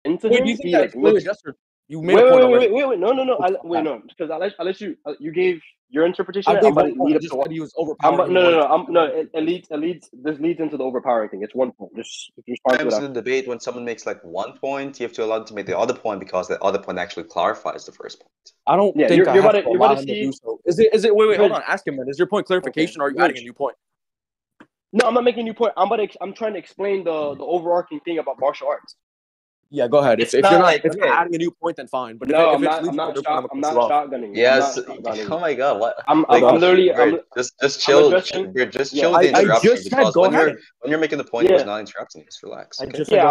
into Wait, him, do you think he that? like looks. Jester, you made a point already. Wait. No. No, because I let you gave your interpretation. I I'm gave about one to point. lead I up just to said he was I'm overpowering. no. It leads. This leads into the overpowering thing. It's 1 point. Just respond to Sometimes that. in the debate, when someone makes like 1 point, you have to allow them to make the other point because the other point actually clarifies the first point. I don't think you're I have about to to allow him to do so. Is it? Wait. Hold on. Ask him then. Is your point clarification, or are you adding a new point? No, I'm not making a new point. I'm trying to explain the overarching thing about martial arts. Yeah, go ahead. If you're not adding a new point, then fine. But no, I'm not shotgunning. Yes. Oh my god! What? I'm literally. Just chill. Just chill with the interruption because when you're making the point, it was not interrupting. Just relax. Okay?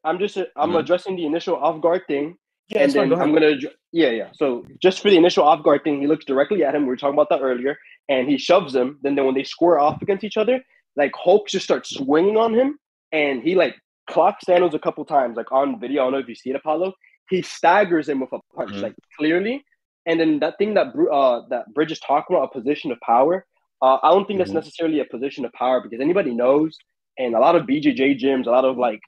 I'm addressing the initial off guard thing. Yeah, and then I'm gonna. So just for the initial off guard thing, he looks directly at him. We were talking about that earlier, and he shoves him. Then when they square off against each other, like Hulk just starts swinging on him, and he like clocks Thanos a couple times, like on video. I don't know if you see it, Apollo. He staggers him with a punch, like clearly. And then that thing that Brij is talking about, a position of power. I don't think that's necessarily a position of power because anybody knows, and a lot of BJJ gyms, a lot of like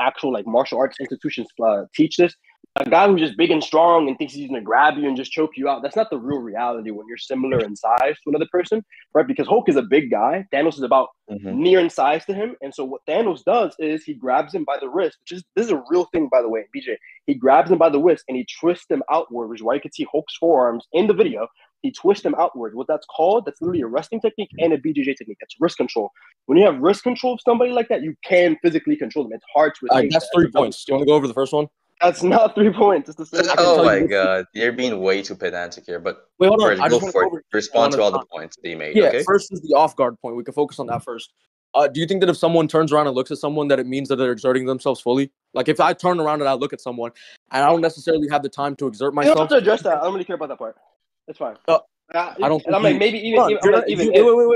actual like martial arts institutions teach this. A guy who's just big and strong and thinks he's gonna grab you and just choke you out. That's not the real reality when you're similar in size to another person, right? Because Hulk is a big guy. Thanos is about near in size to him. And so what Thanos does is he grabs him by the wrist, this is a real thing, by the way, BJ. He grabs him by the wrist and he twists him outward, which is why you can see Hulk's forearms in the video. He twists him outward. What that's called, that's literally a wrestling technique and a BJJ technique. That's wrist control. When you have wrist control of somebody like that, you can physically control them. It's hard to escape. That's 3 points. Do you want to go over the first one? That's not 3 points. It's the same. Oh my god, you're being way too pedantic here. But wait, hold on. Go for it. Respond to all the points that you made. Yeah, okay? First is the off guard point. We can focus on that first. Do you think that if someone turns around and looks at someone, that it means that they're exerting themselves fully? Like if I turn around and I look at someone and I don't necessarily have the time to exert myself. You don't have to address that. I don't really care about that part. It's fine. I don't. I'm like maybe even. Wait,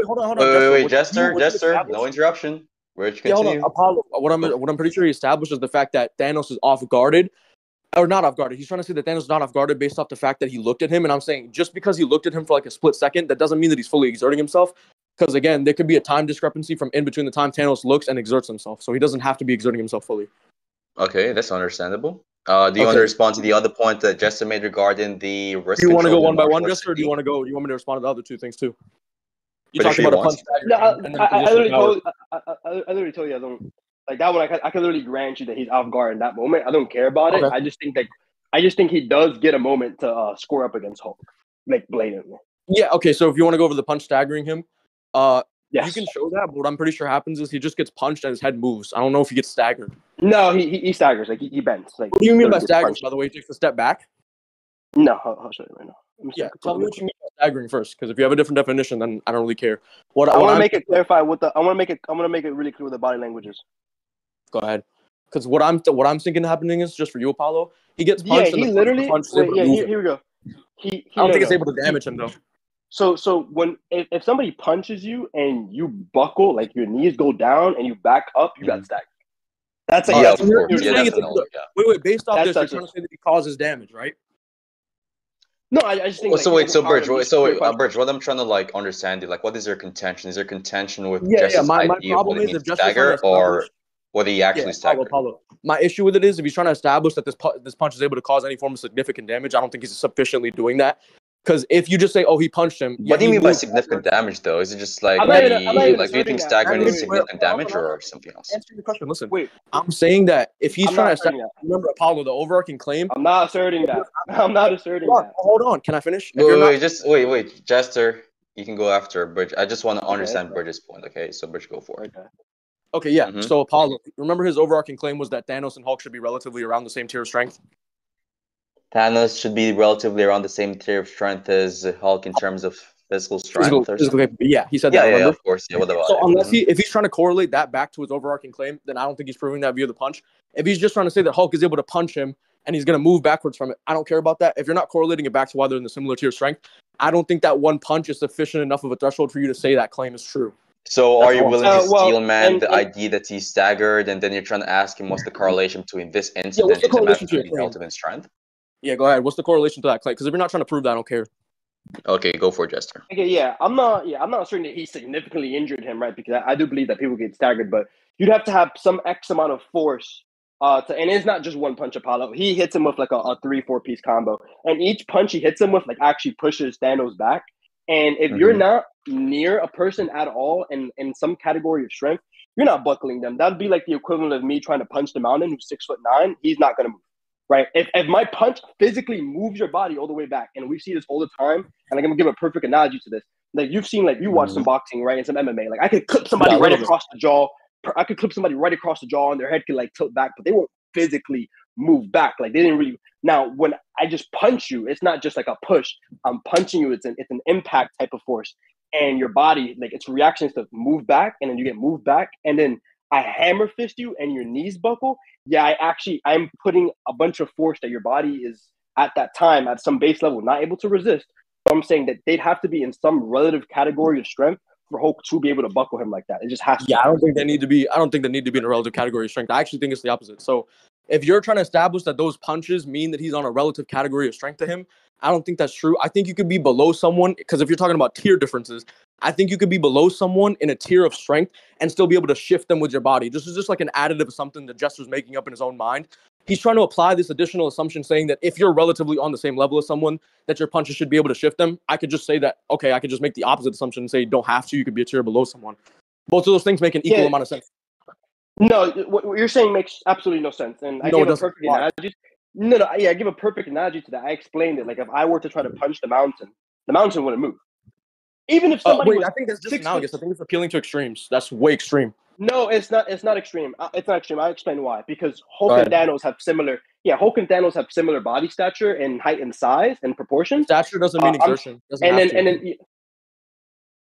hold on. Wait, Jester, no interruption. Where did you continue? Apollo. What I'm pretty sure he established is the fact that Thanos is off guarded. Or not off guarded. He's trying to say that Thanos is not off guarded based off the fact that he looked at him. And I'm saying just because he looked at him for like a split second, that doesn't mean that he's fully exerting himself. Because again, there could be a time discrepancy from in between the time Thanos looks and exerts himself. So he doesn't have to be exerting himself fully. Okay, that's understandable. Do you want to respond to the other point that Jester made regarding the risk? Do you want to go one by one, Jester, or do you want me to respond to the other two things too? You talked about a punch. I literally told you I don't. Like that one, I can literally grant you that he's off guard in that moment. I don't care about it. I just think he does get a moment to score up against Hulk, like blatantly. Yeah. Okay. So if you want to go over the punch staggering him, yes. You can show that. But what I'm pretty sure happens is he just gets punched and his head moves. I don't know if he gets staggered. No, he staggers. Like he bends. Like what do you mean by staggers? By the way, he takes a step back. No, I'll show you right now. Yeah, tell me what you mean by staggering first, because if you have a different definition, then I don't really care. I want to make it clarify I'm gonna make it really clear what the body language is. Go ahead. Because what I'm thinking happening is just for you, Apollo. He gets punched. Yeah, he literally. Here we go. I don't think it's able to damage him though. So when if somebody punches you and you buckle, like your knees go down and you back up, you got staggered. That's like you're saying it's wait. Based off this, you're trying to say that he causes damage, right? No, I just think. Brij, what I'm trying to understand, what is their contention? Is their contention with Jester's idea of what it means to stagger, or whether he actually staggered? My issue with it is if he's trying to establish that this punch is able to cause any form of significant damage, I don't think he's sufficiently doing that. Because if you just say, "Oh, he punched him," what do you mean by significant damage, though? Is it just do you think staggering is significant damage or something else? Answer your question. Listen, I'm saying that if he's trying to establish, remember Apollo, the overarching claim. I'm not asserting that. Hold on. Can I finish? Wait. Jester, you can go after Brij. I just want to understand Bridge's point. Okay, so Brij, go for it. Okay, yeah. Mm-hmm. So Apollo, remember his overarching claim was that Thanos and Hulk should be relatively around the same tier of strength. Thanos should be relatively around the same tier of strength as Hulk in terms of physical strength. Yeah, he said that. Yeah, of course. Yeah, what about so unless if he's trying to correlate that back to his overarching claim, then I don't think he's proving that via the punch. If he's just trying to say that Hulk is able to punch him and he's going to move backwards from it, I don't care about that. If you're not correlating it back to why they're in the similar tier of strength, I don't think that one punch is sufficient enough of a threshold for you to say that claim is true. So are you willing to steel man the idea that he's staggered, and then you're trying to ask him what's the correlation between this incident and the matter of relative strength? Yeah, go ahead. What's the correlation to that claim? Because if you're not trying to prove that, I don't care. Okay, go for it, Jester. Okay, yeah, I'm not asserting that he significantly injured him, right? Because I do believe that people get staggered, but you'd have to have some X amount of force And it's not just one punch, Apollo. He hits him with like a 3-4 piece combo, and each punch he hits him with like actually pushes Thanos back. And if you're not near a person at all in some category of strength, you're not buckling them. That'd be like the equivalent of me trying to punch the mountain who's 6'9". He's not gonna move, right? If my punch physically moves your body all the way back, and we see this all the time, and I'm gonna give a perfect analogy to this. Like you've seen, like you watch some boxing, right, and some MMA. Like I could clip somebody right across the jaw. I could clip somebody right across the jaw, and their head could like tilt back, but they won't physically move back. Like they didn't really. Now, when I just punch you, it's not just like a push. I'm punching you. It's an impact type of force, and your body, like its reactions to move back, and then you get moved back, and then I hammer fist you, and your knees buckle. Yeah, I'm putting a bunch of force that your body is at that time at some base level not able to resist. So I'm saying that they'd have to be in some relative category of strength for Hulk to be able to buckle him like that. It just has to. Yeah, I don't think they need to be in a relative category of strength. I actually think it's the opposite. So if you're trying to establish that those punches mean that he's on a relative category of strength to him, I don't think that's true. I think you could be below someone, because if you're talking about tier differences, I think you could be below someone in a tier of strength and still be able to shift them with your body. This is just like an additive of something that Jester's making up in his own mind. He's trying to apply this additional assumption saying that if you're relatively on the same level as someone, that your punches should be able to shift them. I could just say that, okay, I could just make the opposite assumption and say you don't have to. You could be a tier below someone. Both of those things make an equal amount of sense. No, what you're saying makes absolutely no sense. And I give a perfect analogy. I give a perfect analogy to that. I explained it. Like if I were to try to punch the mountain wouldn't move. Even if somebody I think that's just analogous. I think it's appealing to extremes. That's way extreme. No, it's not. It's not extreme. It's not extreme. I'll explain why. Because Hulk and Thanos have similar. Yeah, Hulk and Thanos have similar body stature and height and size and proportions. Stature doesn't mean exertion.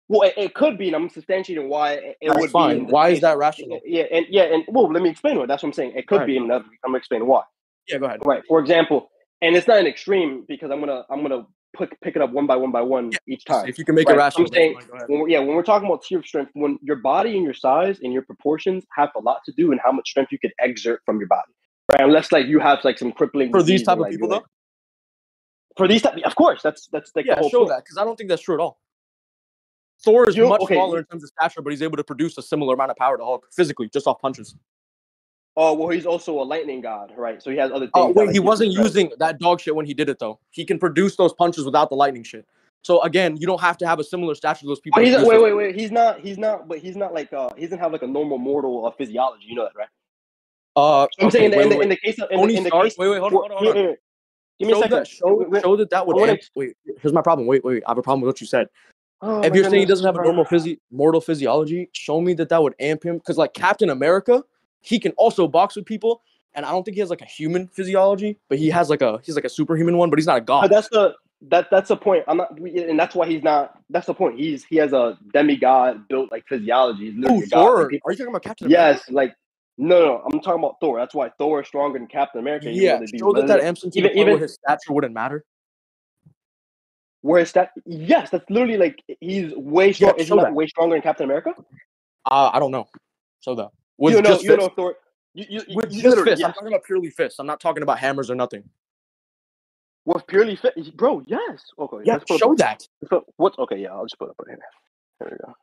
Well, it could be, and I'm substantiating why it would fine. be. Why is that rational? And well, let me explain why. That's what I'm saying. It could be, and I'm gonna explain why. Yeah, go ahead. Right. For example, and it's not an extreme because I'm gonna pick it up one by one each time. If you can make it rational. I'm saying, when we're talking about tier of strength, when your body and your size and your proportions have a lot to do in how much strength you could exert from your body, right? Unless like you have like some crippling for these type of people, though. For these type, of course, that's like the whole point. That because I don't think that's true at all. Thor is much smaller in terms of stature, but he's able to produce a similar amount of power to Hulk physically, just off punches. Oh, well, he's also a lightning god, right? So he has other things. Oh, wait, he wasn't using that dog shit when he did it, though. He can produce those punches without the lightning shit. So, again, you don't have to have a similar stature to those people. Wait. He's not like, he doesn't have like a normal mortal physiology. You know that, right? I'm saying in the case of... Tony Stark... Wait, hold on. Give me a second. Show that would... Wait, here's my problem. Wait. I have a problem with what you said. If you're saying he doesn't have a normal mortal physiology, show me that would amp him. Because, like, Captain America, he can also box with people, and I don't think he has like a human physiology, but he's like a superhuman one, but he's not a god. That's the point. And that's why he's not. That's the point. He has a demigod built like physiology. Thor? Are you talking about Captain America? Yes, like no. I'm talking about Thor. That's why Thor is stronger than Captain America. Yeah, show that amps him to the point where his stature wouldn't matter. Where his yes, that's literally like he's way strong. Is he not way stronger than Captain America? I don't know. Show that. You know Thor. With just fists. Yes. I'm talking about purely fists. I'm not talking about hammers or nothing. With purely fists, bro. Yes. Okay. Yeah. Show that. What? Okay. Yeah. I'll just put it up right here. There we go.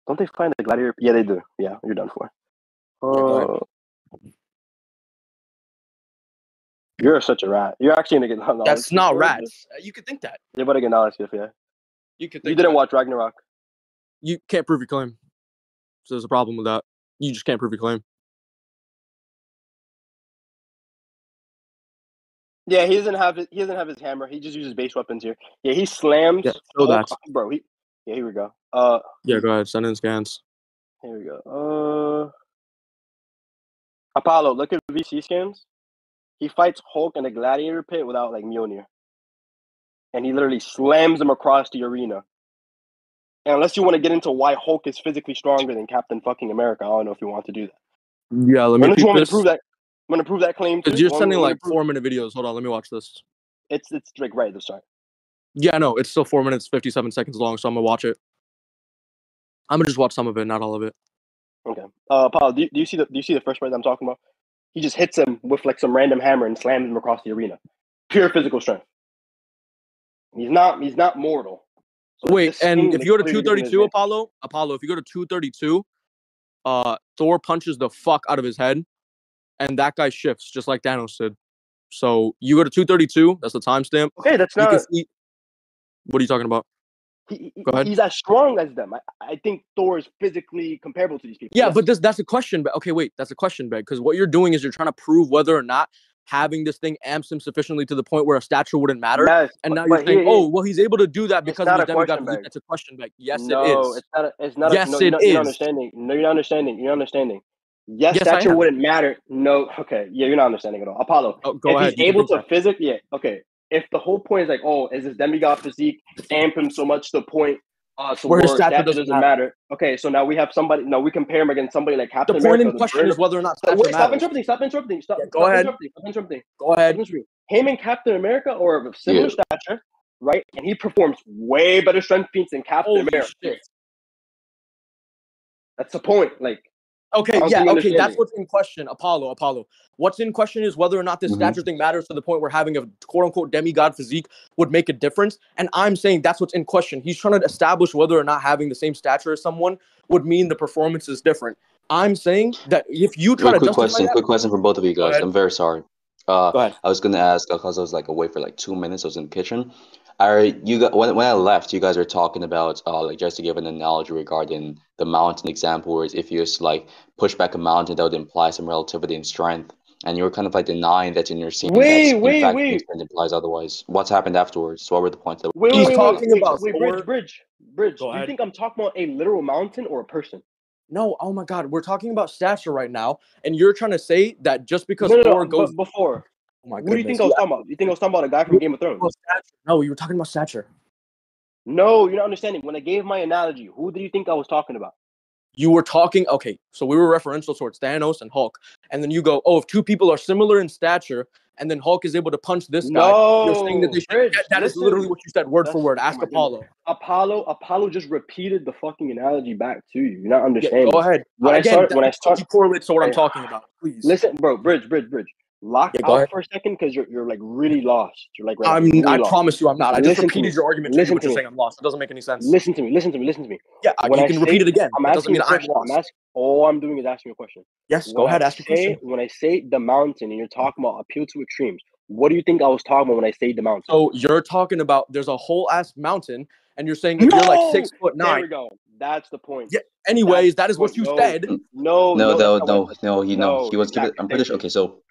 Don't they find the gladiator? Yeah, they do. Yeah, you're done for. You're such a rat. You're actually gonna get. That's not rats. You could think that. You're about to get knowledge gift. Yeah. You could. Think you didn't watch Ragnarok. You can't prove your claim. So there's a problem with that. You just can't prove your claim. Yeah, he doesn't have his hammer. He just uses base weapons here. Yeah, he slams. Yeah, show that, bro. Here we go. Yeah, go ahead. Send in scans. Here we go. Apollo, look at VC scans. He fights Hulk in a gladiator pit without like Mjolnir, and he literally slams him across the arena. And unless you want to get into why Hulk is physically stronger than Captain fucking America, I don't know if you want to do that. Yeah, let me. Unless you want me to prove that. I'm gonna prove that claim too. You're sending like 4-minute videos. Hold on, let me watch this. It's like right at the start. Yeah, no, it's still 4 minutes 57 seconds long, so I'm gonna watch it. I'm gonna just watch some of it, not all of it. Okay. Paul, do you see the first part that I'm talking about? He just hits him with like some random hammer and slams him across the arena. Pure physical strength. He's not mortal. So wait, and if you go to 232, Apollo, if you go to 232, Thor punches the fuck out of his head, and that guy shifts just like Thanos did. So you go to 232. That's the timestamp. Okay, that's not. What are you talking about? Go ahead. He's as strong as them. I think Thor is physically comparable to these people. Yeah, but that's a question. Okay, wait, that's a question, Beg, because what you're doing is you're trying to prove whether or not having this thing amps him sufficiently to the point where a stature wouldn't matter. Yes, and now you're saying, well, he's able to do that because of his demigod. That's a question, Beg. Yes, no, it is. It's not. Yes, it is. You're not understanding. No, you're not understanding. You're not understanding. Yes, stature wouldn't matter. No, okay. Yeah, you're not understanding at all. Apollo. Go ahead. He's able to physically, yeah, okay. If the whole point is like, is this demigod physique amp him so much to the point where his stature doesn't matter. Okay, so now we have somebody. No, we compare him against somebody like Captain America. The point in question is whether or not stature matters. Stop interrupting. Go ahead. Go ahead. Him and Captain America are of similar stature, right? And he performs way better strength feats than Captain America. Shit. That's the point. Like, okay, that's what's in question. Apollo. What's in question is whether or not this stature thing matters to the point where having a quote-unquote demigod physique would make a difference. And I'm saying that's what's in question. He's trying to establish whether or not having the same stature as someone would mean the performance is different. I'm saying that if you try quick question for both of you guys. I'm very sorry. Go ahead. I was going to ask because I was like away for like 2 minutes. I was in the kitchen. When I left, you guys are talking about like just to give an analogy regarding the mountain example, whereas if you just like push back a mountain, that would imply some relativity in strength, and you were kind of like denying that in your scene. Wait. Implies otherwise. What's happened afterwards? So what were the points that Brij. Do you think I'm talking about a literal mountain or a person? No, oh my God, we're talking about stature right now, and you're trying to say that just because Thor goes before. Oh my goodness. What do you think I was talking about? You think I was talking about a guy from Game of Thrones? No, you were talking about stature. No, you're not understanding. When I gave my analogy, who do you think I was talking about? You were talking, okay, so we were referential towards Thanos and Hulk, and then you go, if two people are similar in stature, and then Hulk is able to punch this guy, you're saying that they should, that is literally what you said, word for word. Ask Apollo. Apollo just repeated the fucking analogy back to you. You're not understanding. Yeah, go ahead. When I start correlates to what I'm talking about, please. Listen, bro, Brij. Lock out for a second because you're like really lost. You're like really I promise you I'm not. I just repeated your argument to you, but you're saying I'm lost. It doesn't make any sense. Listen to me. Yeah, you can repeat it again. It doesn't mean I'm lost. All I'm doing is asking you a question. Yes, go ahead, ask your question. When I say the mountain and you're talking about appeal to extremes, what do you think I was talking about when I say the mountain? So you're talking about there's a whole ass mountain and you're saying if you're like 6'9". There we go. That's the point. Yeah. Anyways, that is what you said. No. He was giving. I'm pretty sure. Okay, so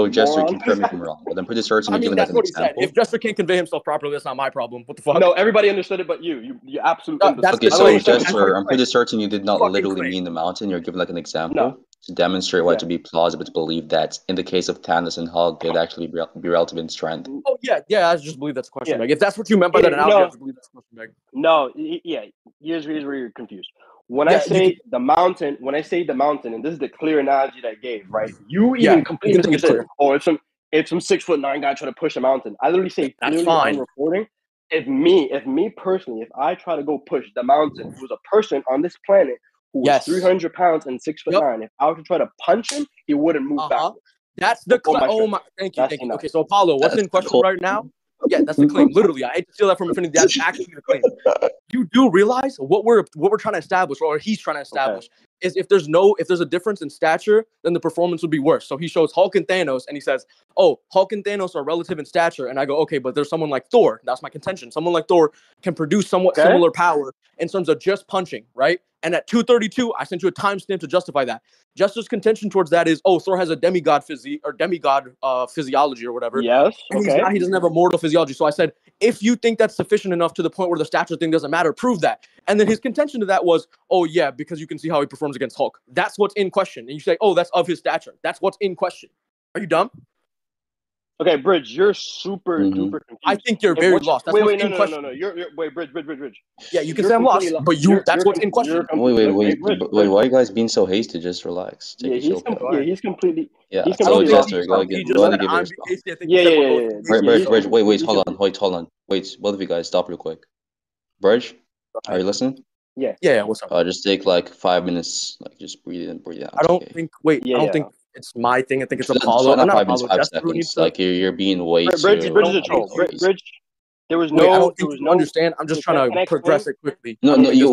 Jester, can correct me if I'm wrong, but I'm pretty certain you're giving that an example. If Jester can't convey himself properly, that's not my problem. What the fuck? No, everybody understood it, but you absolutely. Okay, so Jester, I'm pretty certain you did not literally mean the mountain. You're giving like an example to demonstrate why to be plausible to believe that in the case of Thanos and Hulk, they'd actually be relative in strength. Oh yeah. I just believe that's a question, Meg. If that's what you meant by that analogy, I just believe that's a question, Meg. No, yeah. Here's where you're confused. When I say the mountain, and this is the clear analogy that I gave, right? You even completely said, it's some 6'9" guy trying to push a mountain. I literally say that's fine. On recording, if me personally, if I try to go push the mountain, who's a person on this planet who was 300 pounds and 6'9", if I were to try to punch him, he wouldn't move backwards. That's the claim. Thank you. Okay, so Apollo, what's in question right now? Yeah, that's the claim. Literally, I hate to steal that from Infinity. That's actually the claim. You do realize what we're trying to establish, or he's trying to establish, is if there's a difference in stature, then the performance would be worse. So he shows Hulk and Thanos, and he says, Hulk and Thanos are relative in stature, and I go, okay, but there's someone like Thor. That's my contention. Someone like Thor can produce somewhat similar power in terms of just punching, right? And at 232, I sent you a timestamp to justify that. Jester's contention towards that is, Thor has a demigod physique or demigod physiology or whatever. Yes. And he doesn't have a mortal physiology. So I said, if you think that's sufficient enough to the point where the stature thing doesn't matter, prove that. And then his contention to that was, because you can see how he performs against Hulk. That's what's in question. And you say, that's of his stature. That's what's in question. Are you dumb? Okay, Brij, you're super duper confused. I think you're very lost. That's what's in question. No. You're Brij. Yeah, you can say I'm lost, but that's what's in question. Wait, why are you guys being so hasty? Just relax. He's completely. Yeah, so Jester, go again. Go ahead and give it a response. Yeah. Brij, wait, hold on. Wait, both of you guys, stop real quick. Brij, are you listening? Yeah. What's up? Just take like 5 minutes, like just breathe in, breathe out. I don't think it's my thing. I think it's Apollo. Not 5 minutes, 5 seconds. Like you're being way too. Brij is a troll. There was Wait, I no. don't There think was you no. understand. I'm just Can trying I to progress it quickly. No, I don't no, think you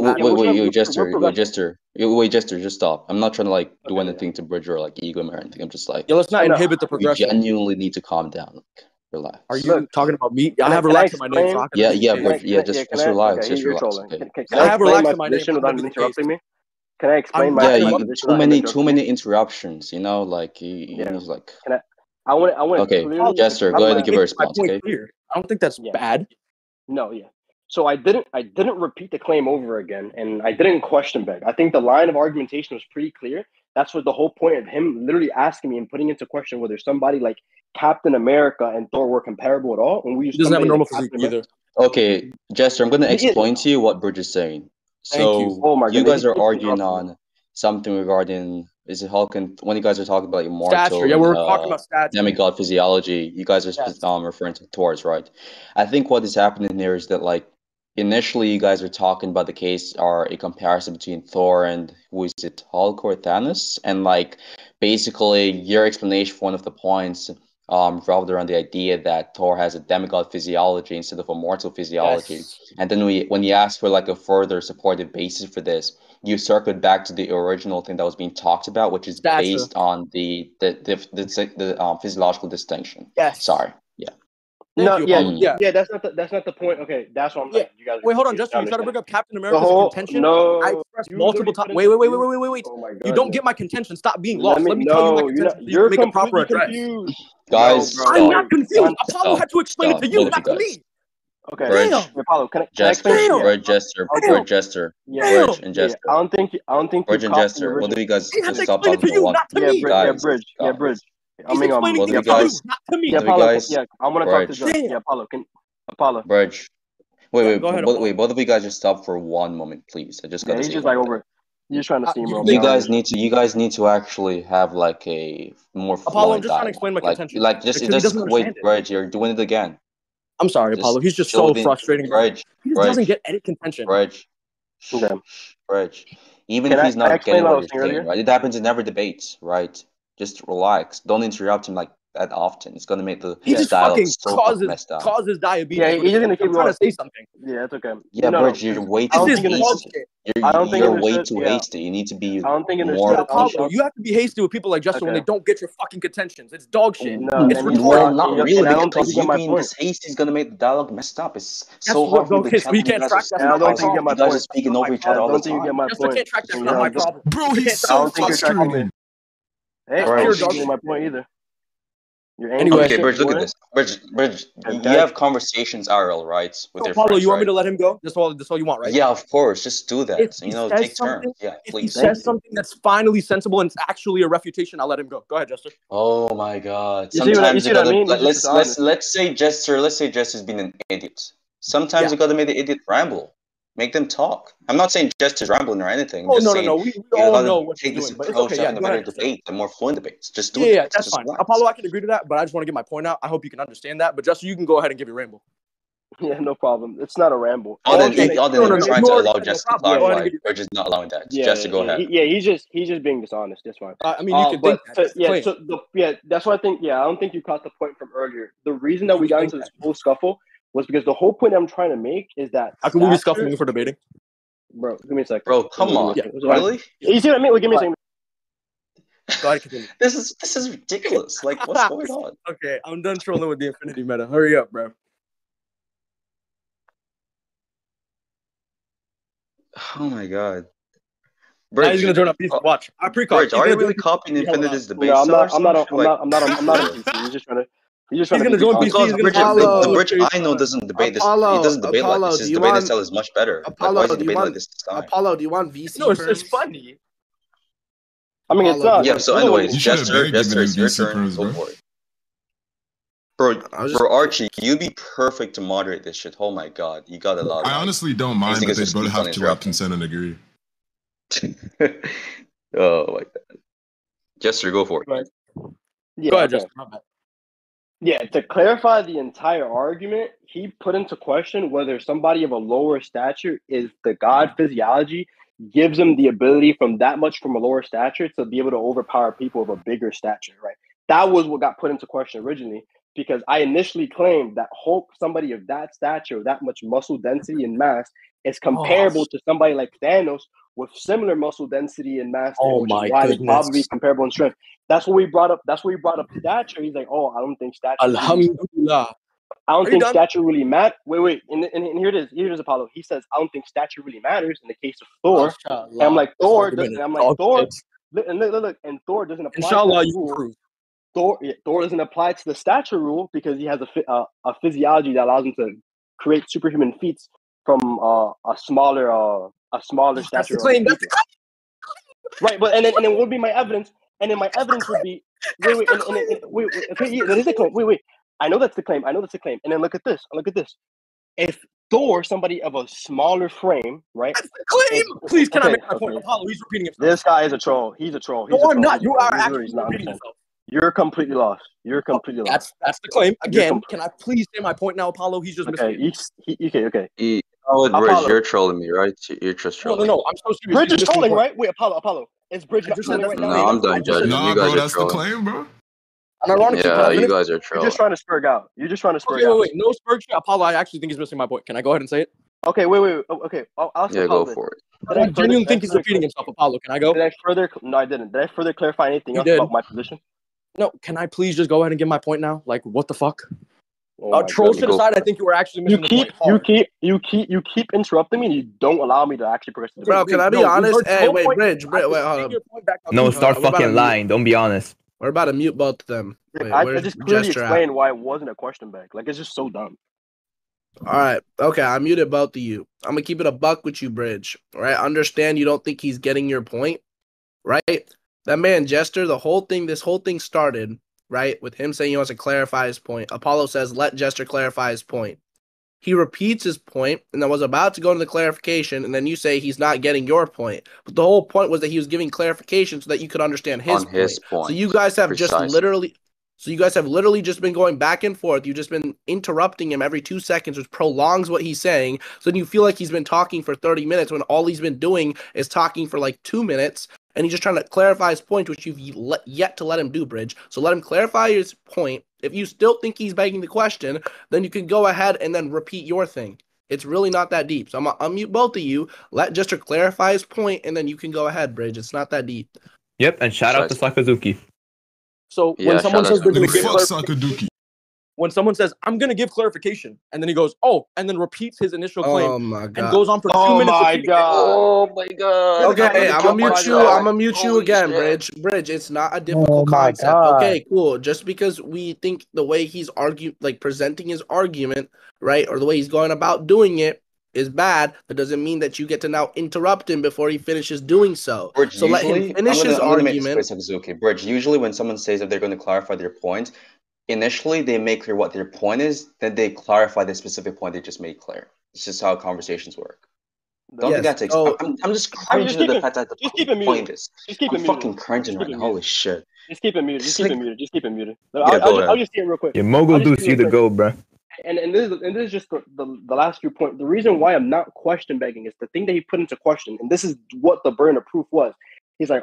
this matters. wait, Jester, just stop. I'm not trying to like do Okay, anything to Bridge or like ego him or anything. I'm just like, Yeah, let's not No, inhibit the we progression. genuinely need to calm down. Like, relax. Are you Look, talking about me? I can I- have can I relaxed in my name, so explain? how can Yeah, this be yeah, the but case? yeah, just can I? relax, Okay, just you're relax, trolling. okay? Can I I have explain relaxed my in my name. position How without can him that be the case? interrupting me? Can I explain I'm my Yeah, not you, position without him too interrupting me? many interruptions. You know, like you Yeah. need to like. Can I? I want to Okay, clearly Jester, go explain ahead my. and give a my response, point okay? clear. I don't think that's Yeah. bad. No, yeah. So I didn't repeat the claim over again, and I didn't question back. I think the line of argumentation was pretty clear. That's what the whole point of him literally asking me and putting into question whether somebody like Captain America and Thor were comparable at all. When we He use doesn't have a somebody normal like physique Captain America, either. Okay, Jester, I'm gonna He is- explain to you what Bridge is saying. Thank you. So Oh my you goodness, guys he are keeps arguing interrupting me. on something regarding is it Hulk and when you guys are talking about Stature. immortal Yeah, and we're talking about stature. demigod physiology, you guys are Yes. referring to Taurus, right? I think what is happening here is that like initially you guys are talking about the case or a comparison between Thor and who is it, Hulk or Thanos, and like basically your explanation for one of the points revolved around the idea that Thor has a demigod physiology instead of a mortal physiology. Yes. And then when you ask for like a further supportive basis for this, you circled back to the original thing that was being talked about, which is Stature. based on the physiological distinction. Yes. Sorry. Yeah. Thank you, Apollo. Yeah. That's not the point. Okay, that's what I'm saying. You guys. Wait, hold on, Jester. You try to bring up Captain America's contention. I expressed multiple times. Wait. Oh my god. You don't get my contention. Stop being Let lost. Let me no, tell you my you're contention not. so you You're can make a proper completely address. confused. Guys, No, bro. I'm not confused. Stop. Apollo had to explain it to you, Both of not you to guys. me. Okay. Bridge, Damn. Apollo, can I Jester, explain? Damn. Bridge, Jester, Damn. Bridge, Jester, Yeah. Bridge, and Yeah. Jester. I don't think you Bridge and caught the Jester. Both original. of you guys He has just to stop explain it talking to for you, one. not to me. Guys, Bridge. Yeah, guys. Bridge. He's explaining Both of it you to you, guys. not to me. Yeah, Both of you Apollo. guys. Yeah, I want to talk to Bridge. Judge. Yeah, Apollo. Apollo. Bridge. Yeah, Wait, go ahead, Apollo. wait. Both of you guys just stop for one moment, please. I just Yeah, gotta he's say just one like thing. over. You're just trying to steamroll. You You guys need to actually have like a more Apollo, I'm fluent just trying to dialogue. explain my Like contention. just Because he doesn't wait, understand it. Bridge. You're doing it again. I'm sorry, Just Apollo. He's just chill so the- frustrating. Bridge. He just doesn't get any contention. Bridge. Okay. Bridge. Even Can if I- he's can I not explain getting what I what was you're saying saying, earlier? right? It happens in every debate, right? Just relax. Don't interrupt him like that often. It's gonna make the He just dialogue fucking so fucking messed up. causes diabetes. Yeah, with he's his gonna voice. keep I'm trying going. to say something. Yeah, it's okay. Yeah, No, Bridge, you're way I don't too think This is it hasty. bullshit. I don't think You're it way understood- too yeah. hasty. You need to be I don't think it more understood. Yeah, Apollo, patient. you have to be hasty with people like Jester when Okay. they don't get your fucking contentions. It's dog shit. No, It's and he's retarded. not- not and really, I don't think because you get you my being point. this hasty is gonna make the dialogue messed up. It's That's so hard what- for me to okay, tell so he what you can't guys track are that. saying I don't because think you get my you guys are point. speaking That's not over my each other I all the don't think you get time. my Jester point. can't track that. That's You not know, my I don't- problem. Bro, He he's can't track so I don't think you're tracking frustrating. me. Hey, Bro, I don't you're think dog you get my point either. You're angry. Anyway. Okay, Bridge, look at this. Bridge, And you have conversations IRL, right? With your Apollo, friends, you want me right? to let him go? That's all you want, right? Yeah, of course. Just do that. If he says Take something, turns. Yeah, if he please. says something that's finally sensible and it's actually a refutation, I'll let him go. Go ahead, Jester. Oh my God! You see what Sometimes I mean? like, He's just let's dishonest. say Jester's been an idiot. Sometimes Yeah. you gotta make the idiot ramble. Make them talk. I'm not saying Jester's rambling or anything. I'm Oh, just no. saying We you all gotta know what take he's this doing, but it's approach okay. to Yeah, having a go better ahead, Jester. debate, a more fluent debates. Just do Yeah, that. that's Just fine. relax. Apollo, I can agree to that, but I just want to get my point out. I hope you can understand that. But Jester, you can go ahead and give your ramble. Yeah, no problem. It's not a ramble. Other Okay. than No, trying to you already allow said no Jester to problem. Go ahead and clarify, give your we're just not allowing that. Yeah, Jester, go ahead. he's just being dishonest. That's fine. I mean, you can think that. That's the claim. That's why I think. Yeah, I don't think you caught the point from earlier. The reason that You we can got think into this that. whole scuffle was because the whole point I'm trying to make is that. How can we be stature- scuffling for debating? Bro, give me a second. Bro, come on. Yeah. Really? You see what I mean? Like, give me a second. Go ahead, continue. This is ridiculous. Like, what's going on? Okay, I'm done trolling with the infinity meta. Hurry up, bro. Oh my God. Now he's gonna join up. Watch. I pre-caught. Bridge, are you really copying Infinity's debate? No, I'm style or not something? on PC. He's just trying to. He's He's gonna to join keep PC. He's Because gonna Bridge, Apollo. the Bridge I know doesn't debate this. He doesn't debate like this. His debating style is much better. Apollo, like, why is he do you debating want like this time? Apollo? Do you want VC? No, it's perms? funny. I mean, it's Apollo. not. Yeah. So, anyways, You should have Jester, been giving it's him your VC turn. perms, Go bro. for it. I was just- Bro, Archie, you'd be perfect to moderate this shit. Oh my God, you got a lot. I honestly don't mind, but they both have to have consent and agree. Oh my God. Jester, go for it. Yeah, Go ahead, okay. Justin. My bad. Yeah, to clarify the entire argument, he put into question whether somebody of a lower stature is the god physiology gives him the ability from a lower stature to be able to overpower people of a bigger stature, right? that was what got put into question originally, because I initially claimed that Hulk, somebody of that stature, that much muscle density and mass, is comparable to somebody like Thanos with similar muscle density and mass, which is why they're probably comparable in strength. That's what we brought up. That's what we brought up stature. He's like, oh, I don't think stature. Alhamdulillah. I don't think stature really matters. Wait. And here it is. Here it is, Apollo. He says, I don't think stature really matters in the case of Thor. And I'm like, Thor doesn't. And I'm like, Thor. And look. And Thor doesn't apply. Inshallah, you prove. Thor doesn't apply to the stature rule because he has a physiology that allows him to create superhuman feats from a smaller stature. That's the claim. Right, but and then what would be my evidence? And then my evidence would be wait. That is a claim. Wait. I know that's the claim. And then look at this. If Thor, somebody of a smaller frame, right? That's the claim. Please, can I make my point? Apollo, he's repeating himself. This guy is a troll. He's a troll. No, I'm not. You are actually repeating yourself. You're completely lost. That's the claim. Again, can I please say my point now, Apollo? He's just okay. Okay. Brij, you're trolling me, right? You're just trolling. No. I'm so serious. Brij is trolling, right? Wait, Apollo. Is Brij not trolling right now? No, I'm done judging. Nah, you guys bro, that's trolling. the claim, bro. And ironically, you guys are trolling. You're just trying to spurg out. Wait. No spurg. Apollo, I actually think he's missing my point. Can I go ahead and say it? Okay, wait. Okay, I'll go for it. I genuinely think he's repeating himself, Apollo. Can I go? No, I didn't. Did I further clarify anything else about my position? No, can I please just go ahead and give my point now? Like, what the fuck? Troll shit aside, I think you were actually missing the point. You keep interrupting me and you don't allow me to actually progress. Bro, can I be honest? Hey, wait, Brij, wait, hold on. No, start fucking lying. Don't be honest. We're about to mute both of them. Wait, I just clearly explained why it wasn't a question back. Like, it's just so dumb. All right. Okay, I muted both of you. I'm going to keep it a buck with you, Brij. All right? Understand you don't think he's getting your point, right? That man, Jester, this whole thing started, right, with him saying he wants to clarify his point. Apollo says, let Jester clarify his point. He repeats his point, and then was about to go into the clarification, and then you say he's not getting your point. But the whole point was that he was giving clarification so that you could understand his point. So you guys have just literally just been going back and forth. You've just been interrupting him every 2 seconds, which prolongs what he's saying. So then you feel like he's been talking for 30 minutes when all he's been doing is talking for like 2 minutes. And he's just trying to clarify his point, which you've yet to let him do, Brij. So let him clarify his point. If you still think he's begging the question, then you can go ahead and then repeat your thing. It's really not that deep. So I'm going to unmute both of you, let Jester clarify his point, and then you can go ahead, Brij. It's not that deep. Yep, and shout out to Sakazuki. So when someone says they're going to give Sakazuki. When someone says, I'm going to give clarification, and then he goes, and then repeats his initial claim. Oh, my God. And goes on for 2 minutes. Oh, my God. Okay, I'm going to mute you again, Brij. Brij, it's not a difficult concept. God. Okay, cool. Just because we think the way he's presenting his argument, right, or the way he's going about doing it is bad, that doesn't mean that you get to now interrupt him before he finishes doing so. Brij, so let him finish his argument. Brij, usually when someone says that they're going to clarify their point, initially, they make clear what their point is, then they clarify the specific point they just made clear. It's just how conversations work. Don't think that takes... I'm just cringing to the fact that the point is... I'm fucking cringing right now. Holy shit. Just keep it muted. Just keep it muted. I'll just say it real quick. Yeah, Mogul Deuce, you the go, bro. And this is just the last few points. The reason why I'm not question begging is the thing that he put into question, and this is what the burden of proof was. He's like,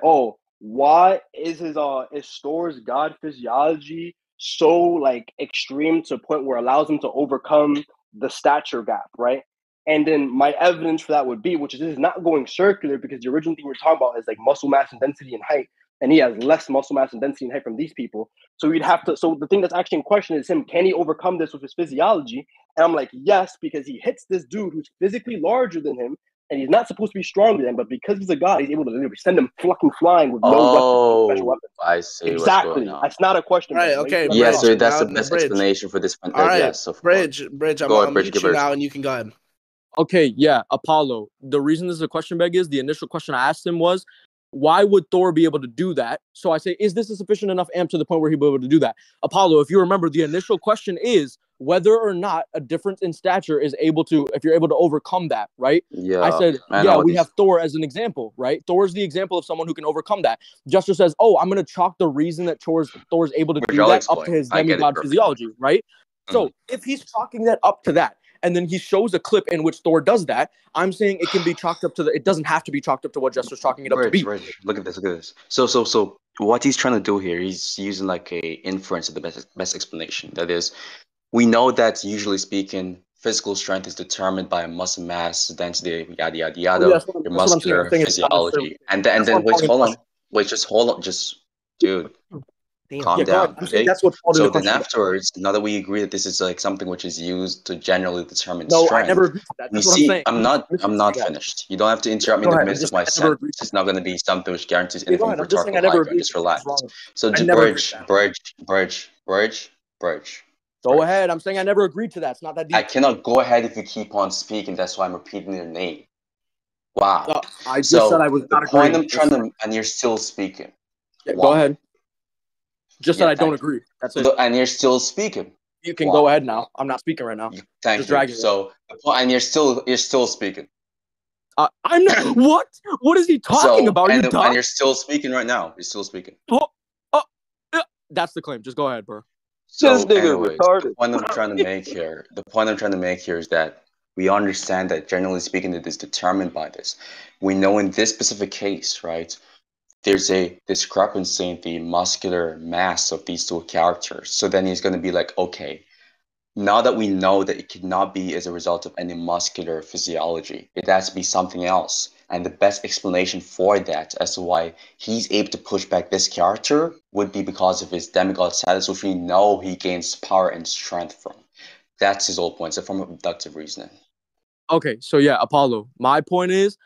why is is Thor's god physiology so like extreme to a point where it allows him to overcome the stature gap, right? And then my evidence for that would be, which is this is not going circular because the original thing we're talking about is like muscle mass and density and height, and he has less muscle mass and density and height from these people. So we'd have to. So the thing that's actually in question is him. Can he overcome this with his physiology? And I'm like, yes, because he hits this dude who's physically larger than him. And he's not supposed to be stronger than him, but because he's a god, he's able to literally send him fucking flying with no weapons, special weapons. I see. Exactly. That's not a question. Right, okay. Yes, sir, that's the best explanation for this one. All right, yes, Brij, I'm going to mute you now, and you can go ahead. Okay, yeah, Apollo. The reason this is a question beg is the initial question I asked him was, why would Thor be able to do that? So I say, is this a sufficient enough amp to the point where he'll be able to do that? Apollo, if you remember, the initial question is whether or not a difference in stature is able to, if you're able to overcome that, right? Yeah. I said, we have Thor as an example, right? Thor's the example of someone who can overcome that. Jester says, I'm going to chalk the reason that Thor's able to do that up to his demigod physiology, right? So if he's chalking that up to that, and then he shows a clip in which Thor does that, I'm saying it can be chalked up to it doesn't have to be chalked up to what Jester's chalking it up to be. Look at this. So what he's trying to do here, he's using like a inference of the best explanation. That is, we know that usually speaking, physical strength is determined by muscle mass, density, yada yada Oh, yeah, yada, your that's what I'm saying. I'm muscular saying it's not necessarily. physiology, and then Wait, just hold on, just dude, Damn. calm yeah, go ahead. down, I'm saying okay? that's what's called into So then question. afterwards, now that we agree that this is like something which is used to generally determine No, I never strength, agreed to that. we That's what I'm see. saying. I'm not Yeah. finished. You don't have to interrupt me Go in the ahead. I'm midst just of my saying I never sentence. agreed to It's that. not going to be something which guarantees Yeah, go anything ahead. with I'm just saying I rhetorical high never ground. agreed Just to that. It's relax. wrong. So I never agreed to that. Bridge. Go ahead. I'm saying I never agreed to that. It's not that I deep. cannot go ahead if you keep on speaking. That's why I'm repeating your name. Wow. I just said I was the not point agreeing. I'm trying to, and you're still speaking. Yeah, go ahead. Just that I don't thank you. agree. That's it. And you're still speaking. You can go ahead now. I'm not speaking right now. Thank Just you. dragging it. So the point, and you're still speaking. I'm not. What? What is he talking about? Are you dumb? And you're still speaking right now. You're still speaking. That's the claim. Just go ahead, bro. So, This nigga anyways, retarded. the point I'm trying to make here is that we understand that generally speaking, it is determined by this. We know in this specific case, right? There's a discrepancy in the muscular mass of these two characters. So then he's going to be like, okay, now that we know that it cannot be as a result of any muscular physiology, it has to be something else. And the best explanation for that as to why he's able to push back this character would be because of his demigod status, which we know he gains power and strength from. That's his whole point. So from a deductive reasoning. Okay, so yeah, Apollo. My point is,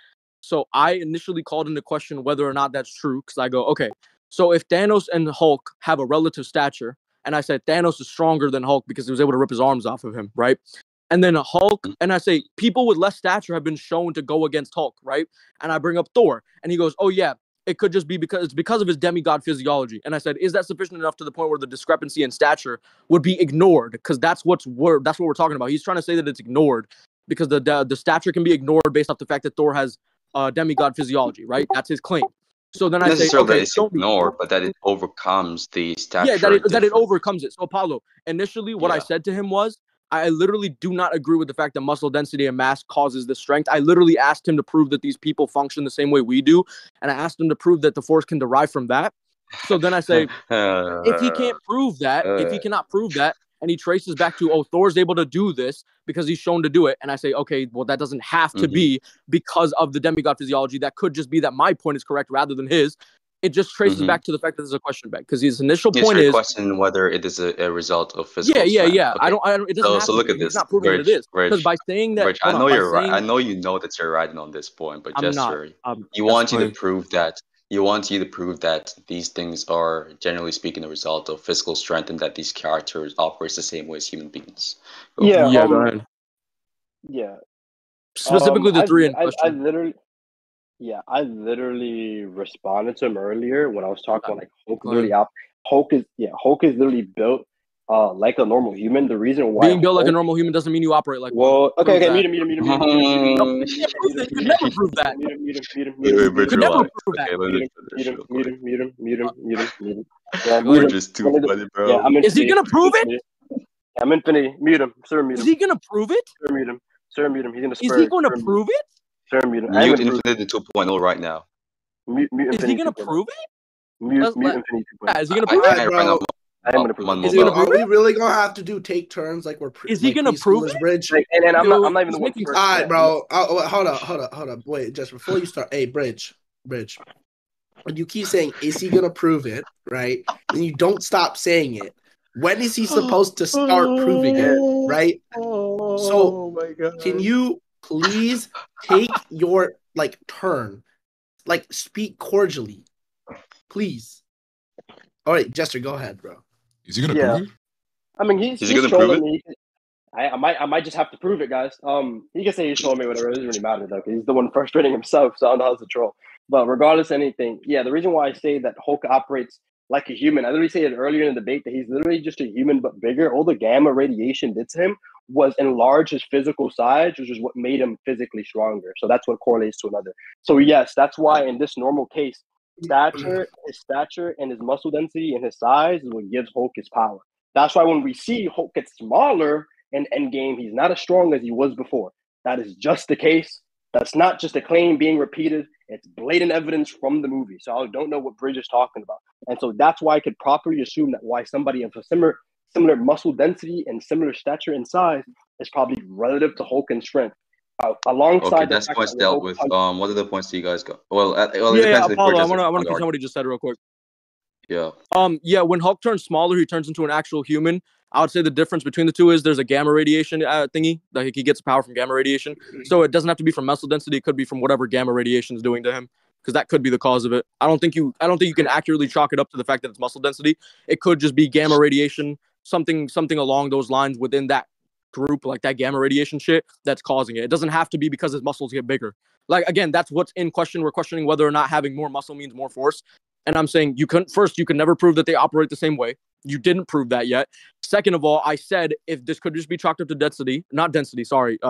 so I initially called into question whether or not that's true because I go, okay, so if Thanos and Hulk have a relative stature, and I said Thanos is stronger than Hulk because he was able to rip his arms off of him, right? And then Hulk, and I say people with less stature have been shown to go against Hulk, right? And I bring up Thor, and he goes, oh yeah, it could just be because of his demigod physiology. And I said, is that sufficient enough to the point where the discrepancy in stature would be ignored? Because that's what we're talking about. He's trying to say that it's ignored because the stature can be ignored based off the fact that Thor has demigod physiology, right? That's his claim. So then I say, okay, it's ignored, but that it overcomes the stature. Yeah, that it overcomes it. So Apollo, initially what I said to him was, I literally do not agree with the fact that muscle density and mass causes the strength. I literally asked him to prove that these people function the same way we do, and I asked him to prove that the Force can derive from that. So then I say, if he can't prove that, if he cannot prove that, and he traces back to, oh, Thor's able to do this because he's shown to do it, and I say, okay, well, that doesn't have to be because of the demigod physiology. That could just be that my point is correct rather than his. It just traces back to the fact that there's a question back because his initial point is question whether it is a result of physical strength. Okay. I don't. It doesn't have so to look be. at this. He's not proving that it is because by saying that. Brij, I know you're right. I know you know that you're right on this point, but Jester, you want you to prove that. You want you to prove that these things are generally speaking a result of physical strength and that these characters operate the same way as human beings. Go ahead. Yeah. Specifically the three in question. I literally responded to him earlier when I was talking like Hulk is literally built like a normal human. The reason why being built like a normal human doesn't mean you operate like one. Okay, meet him. You could never prove that. Could never prove that. Mute him. We're just too funny, bro. Yeah, is he gonna prove it? I'm infinity. Mute him, sir. Mute him. Is he gonna prove it? Sir, mute him. He's gonna. Is he gonna prove it? Sir, mute him. Mute Infinity 2.0 right now. Is he gonna prove it? Mute Infinity 2.0. Is he gonna prove it? I am gonna prove it. Is he gonna prove it? Are we really gonna have to do take turns like we're? Is he gonna prove it? Brij? And I'm not even the one. All right, bro. Hold up. Wait, just before you start, hey, Brij. When you keep saying, "Is he gonna prove it?" Right, and you don't stop saying it. When is he supposed to start proving it? Right. So, can you please take your turn, speak cordially, please? All right, Jester, go ahead, bro. Is he gonna prove it? I mean, he's gonna prove it? Me. I might just have to prove it, guys. He can say he's showing me whatever. It doesn't really matter though, because he's the one frustrating himself, so I don't know how to troll. But regardless of anything, the reason why I say that Hulk operates like a human, I literally said it earlier in the debate that he's literally just a human but bigger. All the gamma radiation did to him was enlarge his physical size, which is what made him physically stronger. So that's what correlates to another. So yes, that's why in this normal case, his stature and his muscle density and his size is what gives Hulk his power. That's why when we see Hulk get smaller in Endgame, he's not as strong as he was before. That is just the case. That's not just a claim being repeated. It's blatant evidence from the movie. So I don't know what Brij is talking about. And so that's why I could properly assume that why somebody of a similar muscle density and similar stature and size is probably relative to Hulk and strength. Alongside that's points dealt with. What are the points do you guys got? Well, it yeah, depends. Apollo, I want to get somebody just said it real quick. Yeah. Yeah, when Hulk turns smaller, he turns into an actual human. I would say the difference between the two is there's a gamma radiation thingy. Like he gets power from gamma radiation. So it doesn't have to be from muscle density. It could be from whatever gamma radiation is doing to him, because that could be the cause of it. I don't think you can accurately chalk it up to the fact that it's muscle density. It could just be gamma radiation, something along those lines within that group, like that gamma radiation shit that's causing it. It doesn't have to be because his muscles get bigger. Like, again, that's what's in question. We're questioning whether or not having more muscle means more force. And I'm saying you can never prove that they operate the same way. You didn't prove that yet. Second of all, I said if this could just be chalked up to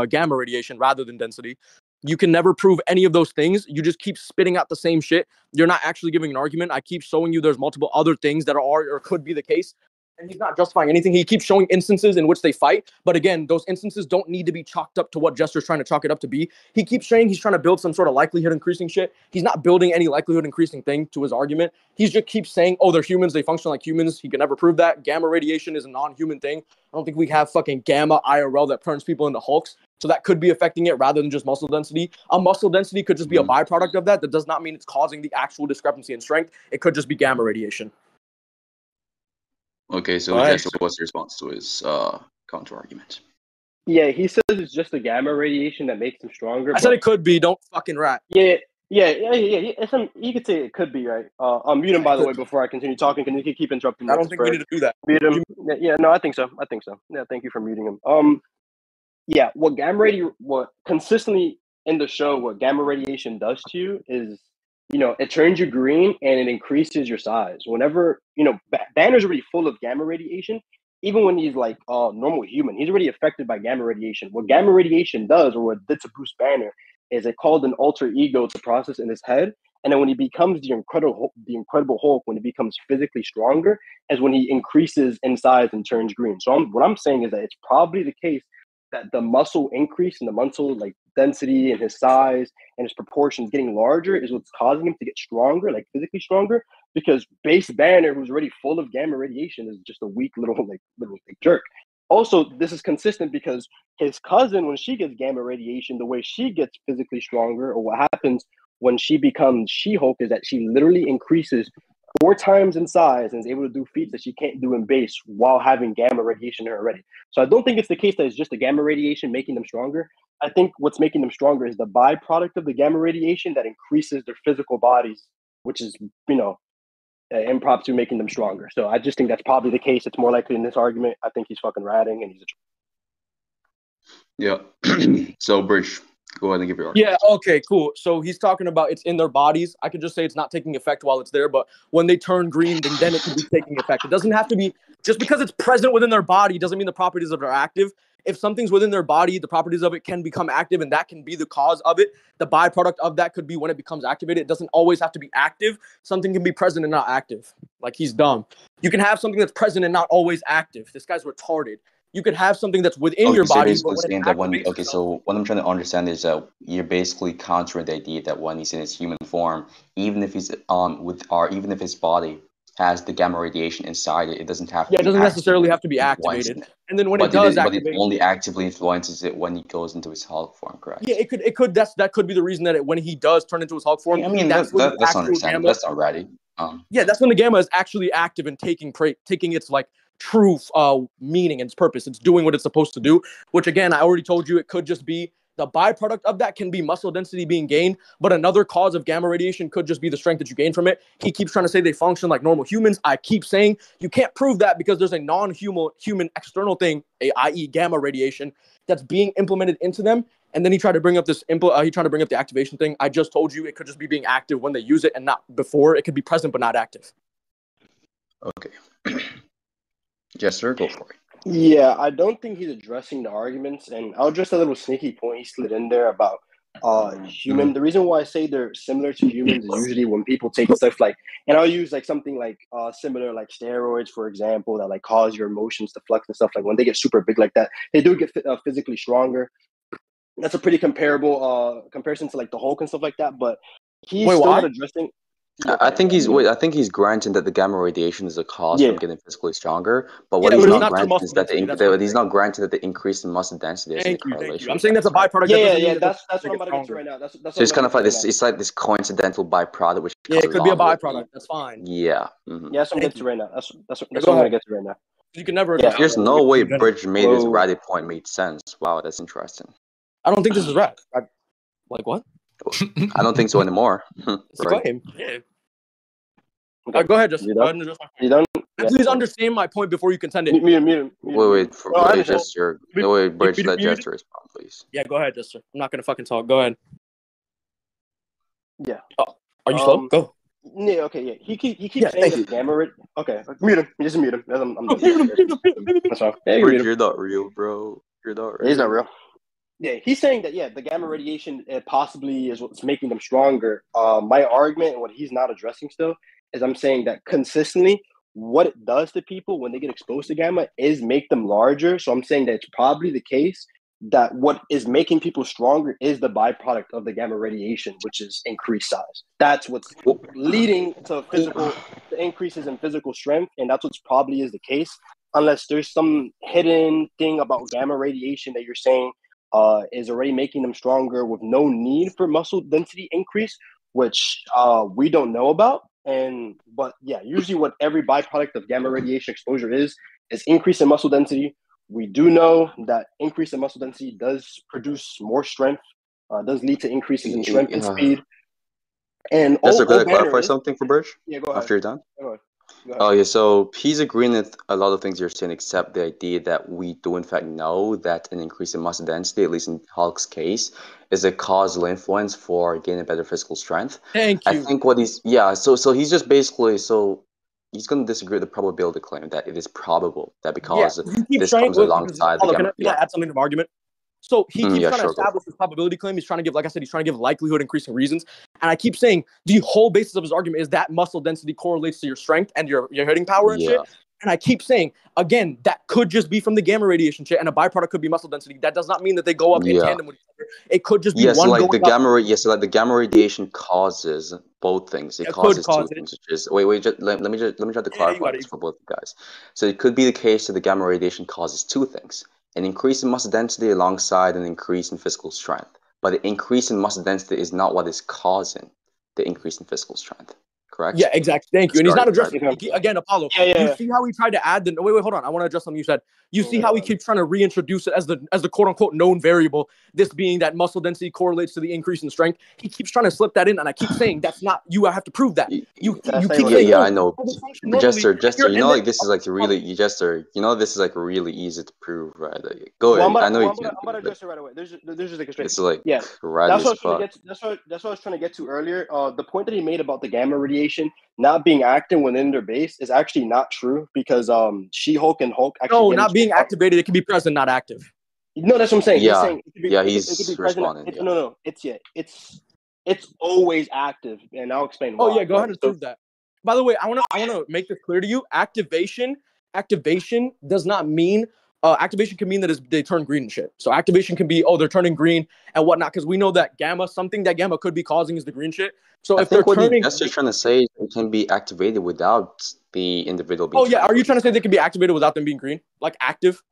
gamma radiation rather than density. You can never prove any of those things. You just keep spitting out the same shit. You're not actually giving an argument. I keep showing you there's multiple other things that are or could be the case. And he's not justifying anything. He keeps showing instances in which they fight. But again, those instances don't need to be chalked up to what Jester's trying to chalk it up to be. He keeps saying he's trying to build some sort of likelihood increasing shit. He's not building any likelihood increasing thing to his argument. He just keeps saying, oh, they're humans. They function like humans. He can never prove that. Gamma radiation is a non-human thing. I don't think we have fucking gamma IRL that turns people into Hulks. So that could be affecting it rather than just muscle density. A muscle density could just be a byproduct of that. That does not mean it's causing the actual discrepancy in strength. It could just be gamma radiation. Okay, so Jester, what's your response to his counter argument? Yeah, he says it's just the gamma radiation that makes him stronger. I said it could be. Don't fucking rat. Yeah. You could say it could be, right? I'm mute him, by the way, before I continue talking. Can you keep interrupting me? I don't think we need to do that. Mute him. Yeah, no, I think so. Yeah, thank you for muting him. Yeah, what consistently in the show, what gamma radiation does to you is, it turns you green and it increases your size. Whenever, Banner's already full of gamma radiation. Even when he's like a normal human, he's already affected by gamma radiation. What gamma radiation does, or what did to Bruce Banner, is it called an alter ego to process in his head. And then when he becomes the Incredible Hulk, when he becomes physically stronger, is when he increases in size and turns green. So what I'm saying is that it's probably the case that the muscle increase and the muscle like density and his size and his proportions getting larger is what's causing him to get stronger, like physically stronger, because base Banner, who's already full of gamma radiation, is just a weak little jerk. Also, this is consistent because his cousin, when she gets gamma radiation, the way she gets physically stronger, or what happens when she becomes She-Hulk, is that she literally increases 4 times in size and is able to do feats that she can't do in base while having gamma radiation in her already. So I don't think it's the case that it's just the gamma radiation making them stronger. I think what's making them stronger is the byproduct of the gamma radiation that increases their physical bodies, which is, impromptu making them stronger. So I just think that's probably the case. It's more likely in this argument. I think he's fucking ratting and he's Yeah. So Brij, go ahead and give your argument. Yeah, okay, cool. So he's talking about it's in their bodies. I could just say it's not taking effect while it's there, but when they turn green, then it could be taking effect. It doesn't have to be, just because it's present within their body doesn't mean the properties of it are active. If something's within their body, the properties of it can become active, and that can be the cause of it. The byproduct of that could be when it becomes activated. It doesn't always have to be active. Something can be present and not active. Like, he's dumb. You can have something that's present and not always active. This guy's retarded. You could have something that's within your body. So what I'm trying to understand is that you're basically countering the idea that when he's in his human form, even if he's even if his body has the gamma radiation inside it, it doesn't have to. Yeah, it doesn't necessarily have to be activated. And then when it does activate, but it only actively influences it when he goes into his Hulk form, correct? Yeah, it could. That could be the reason that when he does turn into his Hulk form, I mean, that's understandable. That's already. Yeah, that's when the gamma is actually active and taking its like true meaning and its purpose. It's doing what it's supposed to do. Which again, I already told you, it could just be the byproduct of that can be muscle density being gained, but another cause of gamma radiation could just be the strength that you gain from it. He keeps trying to say they function like normal humans. I keep saying you can't prove that because there's a non-human external thing, i.e. gamma radiation, that's being implemented into them. And then he tried to bring up the activation thing. I just told you it could just be being active when they use it and not before. It could be present but not active. Okay. Jester, go for it. Yeah, I don't think he's addressing the arguments, and I'll address a little sneaky point he slid in there about human. The reason why I say they're similar to humans is usually when people take stuff like, and I'll use like something like similar, like steroids, for example, that like cause your emotions to flux and stuff. Like when they get super big like that, they do get physically stronger. that's a pretty comparable comparison to like the Hulk and stuff like that. But he's Wait, still why? not addressing. I think he's granting that the gamma radiation is a cause from getting physically stronger, but what he's not granting is that he's not granting that the increase in muscle density is a correlation. I'm saying that's a byproduct. Yeah. That's what I'm about to get to right now. That's so it's kind of like this. It's like this coincidental byproduct, which it could be a byproduct. That's fine. Yeah. Mm-hmm. Yeah, that's what I'm getting to right now. That's what I'm gonna get to right now. You can never. Yeah, there's no way Brij made his rally point made sense. Wow, that's interesting. I don't think this is right. Like what? I don't think so anymore. It's a claim. Yeah. Okay. Go ahead, Jester. You done? Please understand my point before you contend it. Wait, Jester. Wait, Brij, let Jester respond, please. Yeah, go ahead, Jester. I'm not gonna fucking talk. Go ahead. Yeah. Oh, are you slow? Go. Yeah. Okay. Yeah. He keeps saying the gamma. Okay. Mute him. Just mute him. That's fine. Brij, you're not real, bro. You're not real. He's not real. Yeah, he's saying that, the gamma radiation possibly is what's making them stronger. My argument, and what he's not addressing still, is I'm saying that consistently, what it does to people when they get exposed to gamma is make them larger. So I'm saying that it's probably the case that what is making people stronger is the byproduct of the gamma radiation, which is increased size. That's what's leading to increases in physical strength, and that's what's probably is the case, unless there's some hidden thing about gamma radiation that you're saying is already making them stronger with no need for muscle density increase, which we don't know about. But usually what every byproduct of gamma radiation exposure is increase in muscle density. We do know that increase in muscle density does produce more strength, does lead to increases in strength and speed. And could I clarify something for Brij? Yeah, go ahead. After you're done? Go ahead. Oh yeah, so he's agreeing with a lot of things you're saying, except the idea that we do in fact know that an increase in muscle density, at least in Hulk's case, is a causal influence for gaining better physical strength. Thank you. I think what he's so he's just basically he's going to disagree with the probability claim that it is probable that because this comes alongside the gamma. Can I add something to the argument? So he keeps trying to establish his probability claim. He's trying to give, like I said, he's trying to give likelihood increasing reasons. And I keep saying the whole basis of his argument is that muscle density correlates to your strength and your hitting power and shit. And I keep saying, again, that could just be from the gamma radiation shit, and a byproduct could be muscle density. That does not mean that they go up in tandem with each other. It could just be one. The gamma radiation causes both things. It causes two things. Which is let me try to clarify this for both guys. So it could be the case that the gamma radiation causes two things: an increase in muscle density alongside an increase in physical strength. But the increase in muscle density is not what is causing the increase in physical strength. Correct? Yeah, exactly. Thank you. And he's not addressing again, Apollo. You see how he tried to add the wait, hold on. I want to address something you said. You see how he keeps trying to reintroduce it as the quote unquote known variable, this being that muscle density correlates to the increase in strength. He keeps trying to slip that in, and I keep saying that's not you. I have to prove that. You keep saying, I know. Jester, you know, like this is like really Jester. You know, this is like really easy to prove, right? Like, go ahead. I know you can. I'm about to address it right away. There's just like a straight. It's like that's what I was trying to get to earlier. The point that he made about the gamma radiation not being active within their base is actually not true, because She-Hulk and Hulk actually not being activated. It can be present, not active. No, that's what I'm saying. Yeah, he's responding. It's always active, and I'll explain why. Oh yeah, go ahead and prove that. By the way, I want to make this clear to you. Activation does not mean activation can mean that they turn green and shit. So activation can be they're turning green and whatnot, because we know that something that gamma could be causing is the green shit. So if they're turning, that's just trying to say it can be activated without the individual being. Oh yeah, are you trying to say they can be activated without them being green, like active?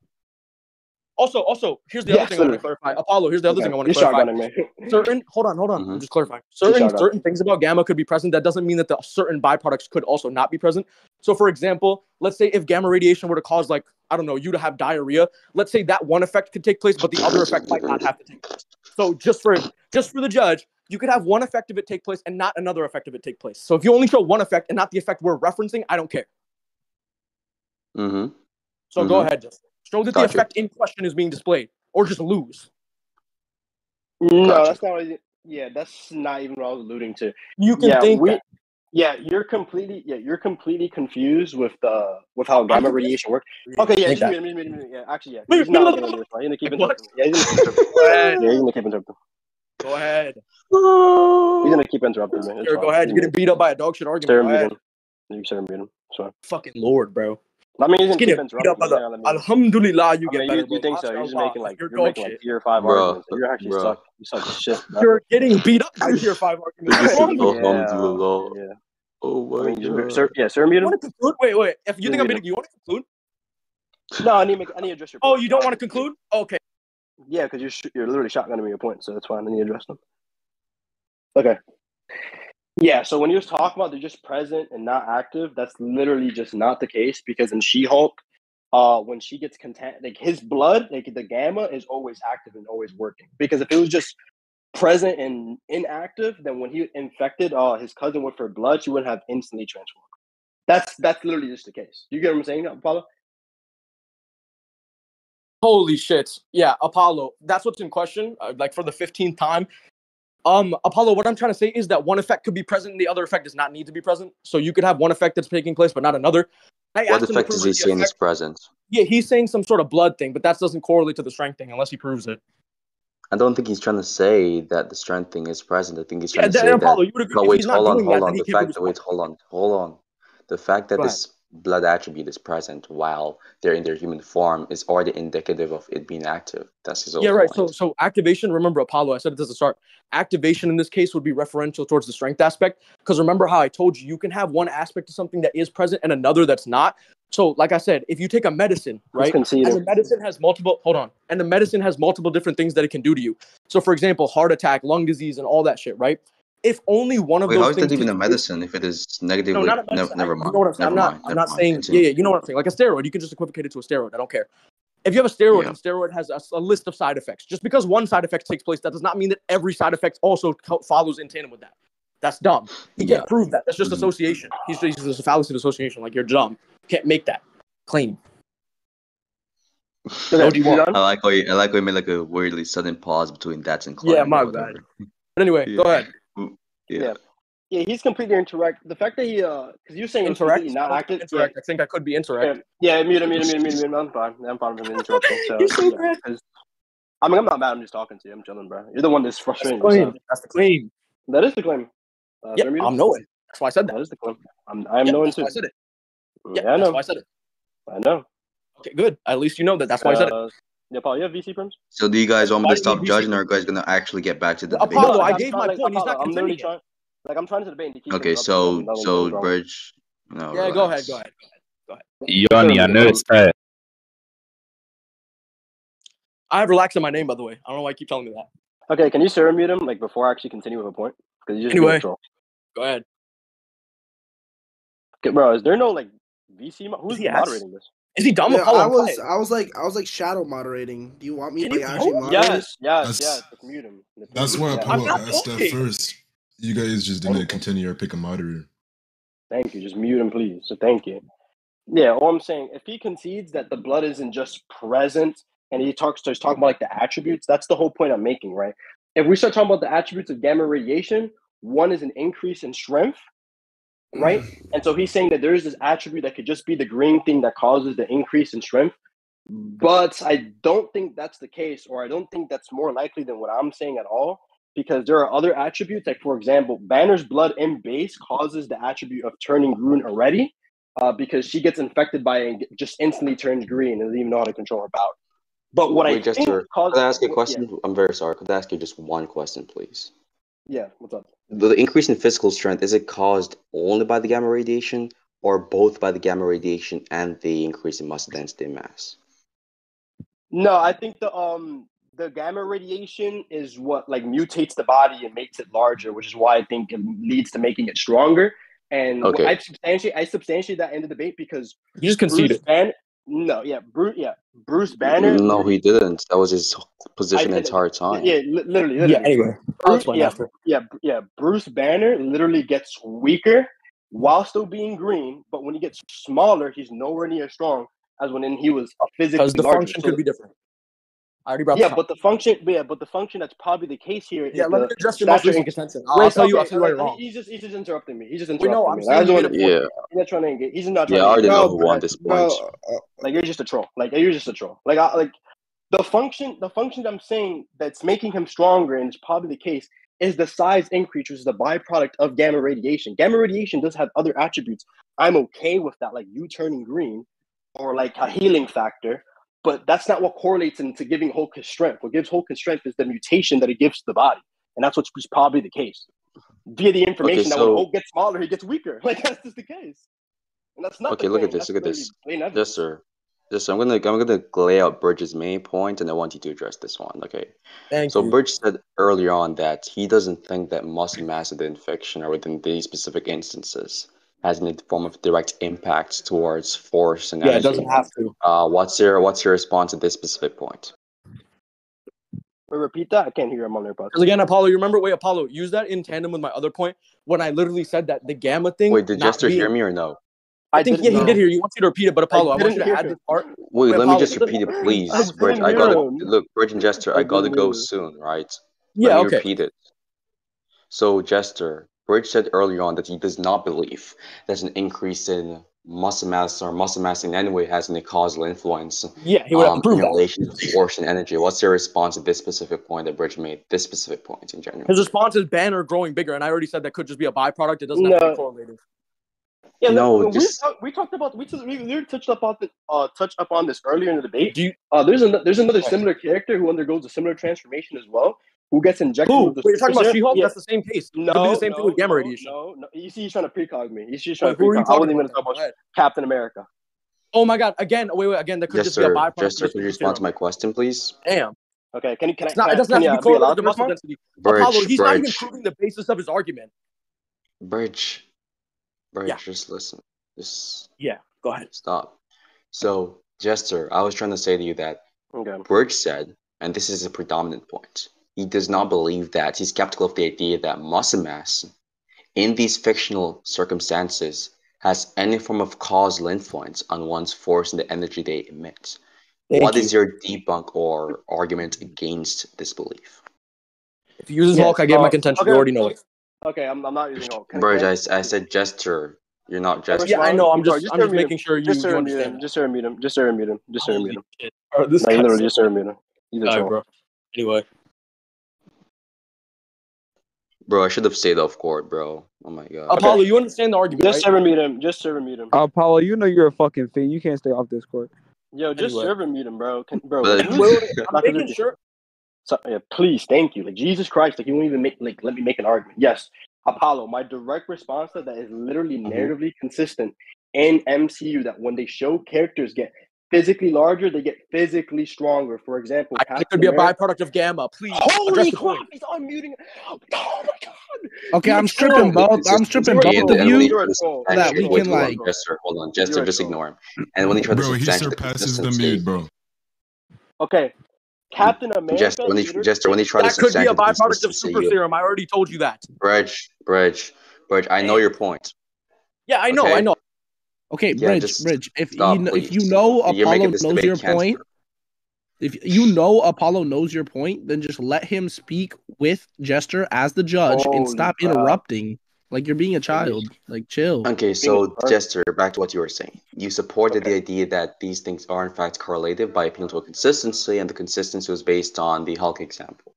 Also, here's the other thing I want to clarify. Apollo, here's the other thing I want to clarify. Hold on. Mm-hmm. I'm just clarifying. Certain things about gamma could be present. That doesn't mean that the certain byproducts could also not be present. So, for example, let's say if gamma radiation were to cause, like, I don't know, you to have diarrhea, let's say that one effect could take place, but the other effect might not have to take place. So just for the judge, you could have one effect of it take place and not another effect of it take place. So if you only show one effect and not the effect we're referencing, I don't care. Mm-hmm. So go ahead, Justin. Show that the effect in question is being displayed, or just lose. No, that's not. That's not even what I was alluding to. You can think that. Yeah, you're completely confused with how gamma radiation works. Okay, yeah, actually, yeah. He's not gonna do this. He's gonna keep interrupting. Yeah, he's gonna keep interrupting. Go ahead. He's gonna keep interrupting me. Go ahead. You're getting beat up by a dog shit argument. You said him. Sorry. Fucking Lord, bro. I mean, he's Just gonna getting keep beat interrupting. up, brother. I mean, Alhamdulillah, you get better, you bro. think so? You're just MashaAllah. making like You're you're dog making like shit. tier 5 Bro, arguments. You actually bro. suck. You suck shit, bro. You're getting beat up by tier 5 arguments. What's wrong with you? Alhamdulillah. Yeah. Oh I my mean, god. sir, mute You him. want to conclude? Wait. If you Sir, think I'm mute beating you, want to conclude? No, I need to address your point. Oh, you don't want to conclude? Okay. Yeah, because you're literally shotgunning me your point, so that's fine. I need to address them. Okay. Yeah, so when he was talking about they're just present and not active, that's literally just not the case because in She-Hulk, when she gets like his blood, like the gamma is always active and always working. Because if it was just present and inactive, then when he infected his cousin with her blood, she wouldn't have instantly transformed. That's literally just the case. You get what I'm saying, Apollo? Holy shit. Yeah, Apollo. That's what's in question. Like for the 15th time. Apollo, what I'm trying to say is that one effect could be present and the other effect does not need to be present. So you could have one effect that's taking place, but not another. What effect is he saying is present? Yeah, he's saying some sort of blood thing, but that doesn't correlate to the strength thing unless he proves it. I don't think he's trying to say that the strength thing is present. I think he's trying to say Apollo, that. you would agree No, if wait, he's not hold on, doing hold that, on. then he The can't prove fact his that, wait, point. hold on. The fact that Go this blood attribute is present while they're in their human form is already indicative of it being active. That's his own point. So activation, remember Apollo, I said it at the start. Activation in this case would be referential towards the strength aspect. Because remember how I told you can have one aspect of something that is present and another that's not. So, like I said, if you take a medicine, right? And the medicine has multiple different things that it can do to you. So, for example, heart attack, lung disease, and all that shit, right? If only one of those how is things that even a medicine if it is negatively? no, not a medicine. Never mind. You know what I'm saying? I'm not saying. Continue. Yeah, you know what I'm saying. Like a steroid, you can just equivocate it to a steroid. I don't care. If you have a steroid and steroid has a list of side effects, just because one side effect takes place, that does not mean that every side effect also follows in tandem with that. That's dumb. He can't prove that. That's just association. He's just a fallacy of association. Like you're dumb. You can't make that claim. What do you want? I like how you made like a weirdly sudden pause between that and claim. Yeah, my bad. But anyway, go ahead. Yeah, he's completely incorrect. The fact that he, because you're saying incorrect, not active. Incorrect. I think I could be incorrect. Yeah, mute him. I'm fine with him interrupting. So, I mean, I'm not mad. I'm just talking to you. I'm chilling, bro. You're the one that's frustrating yourself. That's the claim. That is the claim. Yeah, I'm knowing. That's why I said that. That is the claim. I'm knowing too. That's why I said it. Yeah, I know. That's why I said it. I know. Okay, good. At least you know that. That's why I said it. Yeah, Paul, you have VC prims? So do you guys want me to stop judging, or are you guys gonna actually get back to the debate? Apollo, I gave my point. He's not I'm continuing literally trying. I'm trying to debate. And okay, so Brij. No, yeah, relax. go ahead. Yanni, I know it's fair. I have relaxed in my name, by the way. I don't know why you keep telling me that. Okay, can you server mute him before I actually continue with a point? Because you just anyway, go ahead. Okay, bro, is there no VC? Who's moderating this? Is he dumb? Yeah, Apollo, I was like shadow moderating. Do you want me to actually moderate? Yes. Just mute him. That's why Apollo asked that first. You guys just didn't continue or pick a moderator. Thank you. Just mute him, please. So thank you. Yeah, all I'm saying, if he concedes that the blood isn't just present and he starts talking about the attributes, that's the whole point I'm making, right? If we start talking about the attributes of gamma radiation, one is an increase in strength, right? And so he's saying that there is this attribute that could just be the green thing that causes the increase in strength. But I don't think that's the case, or I don't think that's more likely than what I'm saying at all, because there are other attributes, like, for example, Banner's blood in base causes the attribute of turning green already, because she gets infected by it and just instantly turns green and doesn't even know how to control her power. But what I think causes... Could I ask you a question? Yeah. I'm very sorry. Could I ask you just one question, please? Yeah, what's up? The increase in physical strength, is it caused only by the gamma radiation, or both by the gamma radiation and the increase in muscle density and mass? No, I think the gamma radiation is what mutates the body and makes it larger, which is why I think it leads to making it stronger. And I substantiate that in the debate because you just conceded. Bruce Banner. No, he didn't. That was his position the entire time. Yeah, literally. Yeah, anyway. Bruce Banner literally gets weaker while still being green, but when he gets smaller, he's nowhere near as strong as when he was physically larger. Because the function could be different. I already brought that up. But the function that's probably the case here is let me address your most recent contention. I'll tell you why you're wrong. He's just interrupting me. He's not trying to engage. He's not trying to engage. I already know who won this point. You're just a troll. You're just a troll. The function I'm saying that's making him stronger, and it's probably the case, is the size increase, which is the byproduct of gamma radiation. Gamma radiation does have other attributes. I'm okay with that, like you turning green. or like a healing factor, but that's not what correlates into giving Hulk his strength. What gives Hulk his strength is the mutation that it gives to the body, and that's what's probably the case. Via the information that when Hulk gets smaller, he gets weaker. Like that's just the case, and that's not. Okay, look at this. Look at this. Yes, sir. I'm gonna lay out Bridge's main point, and I want you to address this one. Okay. Thank so you. Bridge said earlier on that he doesn't think that muscle mass of the infection or within these specific instances has any form of direct impact towards force and energy. It doesn't have to. What's your response to this specific point? Repeat that. I can't hear him on there, but because again, Apollo, you remember? Wait, Apollo, use that in tandem with my other point when I literally said that the gamma thing. Wait, did Jester hear me or no? I think he did hear you. Wants you to repeat it, but Apollo, I want you to add this part. Wait, let me just repeat it, please, Bridge. I gotta look, Bridge and Jester. I gotta go soon, right? Let me repeat it. So, Jester, Bridge said earlier on that he does not believe there's an increase in muscle mass or muscle mass in any way has any causal influence. Yeah, he would have to prove in relation to force and energy. What's your response to this specific point that Bridge made? This specific point in general. His response is banner growing bigger, and I already said that could just be a byproduct. It doesn't have to be correlated. Yeah, we talked about we touched up on this earlier in the debate. There's another similar character who undergoes a similar transformation as well, who gets injected with the. Wait, you're talking about She-Hulk? Yeah. That's the same case. No, could be the same thing with gamma radiation. No. You see, he's trying to precog me. He's just trying to precog. I wasn't even going to talk about Captain America. Oh my God! Again, wait. Again, that could just be a byproduct. Jester, could you respond to my question, please? Damn. Okay, can it doesn't have to be correlated to muscle density. Apollo, he's not even proving the basis of his argument. Bridge, just listen. Go ahead. Stop. So, Jester, I was trying to say to you that Bridge said, and this is a predominant point, he does not believe that, he's skeptical of the idea that muscle mass in these fictional circumstances has any form of causal influence on one's force and the energy they emit. What is your debunk or argument against this belief? If you use Hulk, I get my contention. You already know it. Okay, I'm not using Hulk. Bridge, I said Jester. You're not Jester. Yeah, I know. I'm just making sure you understand. Just mute him. Just mute him. This literally just mute him. He's a troll. Bro. Anyway. Bro, I should have stayed off court, bro. Oh my God. Apollo, you understand the argument, Just server mute him. Just server mute him. Apollo, you know you're a fucking fiend. You can't stay off this court. Yo, just server mute him, bro. Bro, I'm making sure. So, please, thank you. Like Jesus Christ, like you won't even let me make an argument. Yes, Apollo. My direct response to that is literally narratively consistent in MCU. That when they show characters get physically larger, they get physically stronger. For example, it could be a byproduct of gamma. Please. Holy crap! He's unmuting. Oh my God. Okay, I'm stripping both. I'm stripping both of you that we can like. Jester, hold on, Jester, just ignore him. And when he tries to he surpasses the mid, bro. Okay. Captain America. Jester, when he tries to that could be a byproduct of super serum. I already told you that. Bridge. I know your point. Yeah, I know. Okay, Brij. If you know Apollo knows your point, if you know Apollo knows your point, then just let him speak with Jester as the judge and stop interrupting. Like you're being a child. Like chill. Okay, so Jester, back to what you were saying. You supported the idea that these things are in fact correlative by appealing to a consistency, and the consistency was based on the Hulk example.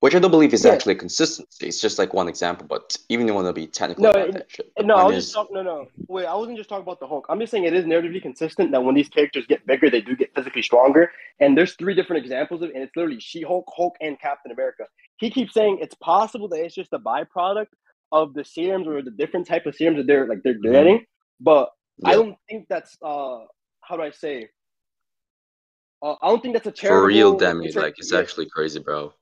Which I don't believe is actually a consistency. It's just like one example, but even if you want to be technical about that shit. No, I was just talking. No. Wait, I wasn't just talking about the Hulk. I'm just saying it is narratively consistent that when these characters get bigger, they do get physically stronger. And there's 3 different examples of it, and it's literally She-Hulk, Hulk, and Captain America. He keeps saying it's possible that it's just a byproduct of the serums or the different type of serums that they're getting. But I don't think that's how do I say? I don't think that's a charitable. For real, Demi, it's actually crazy, bro.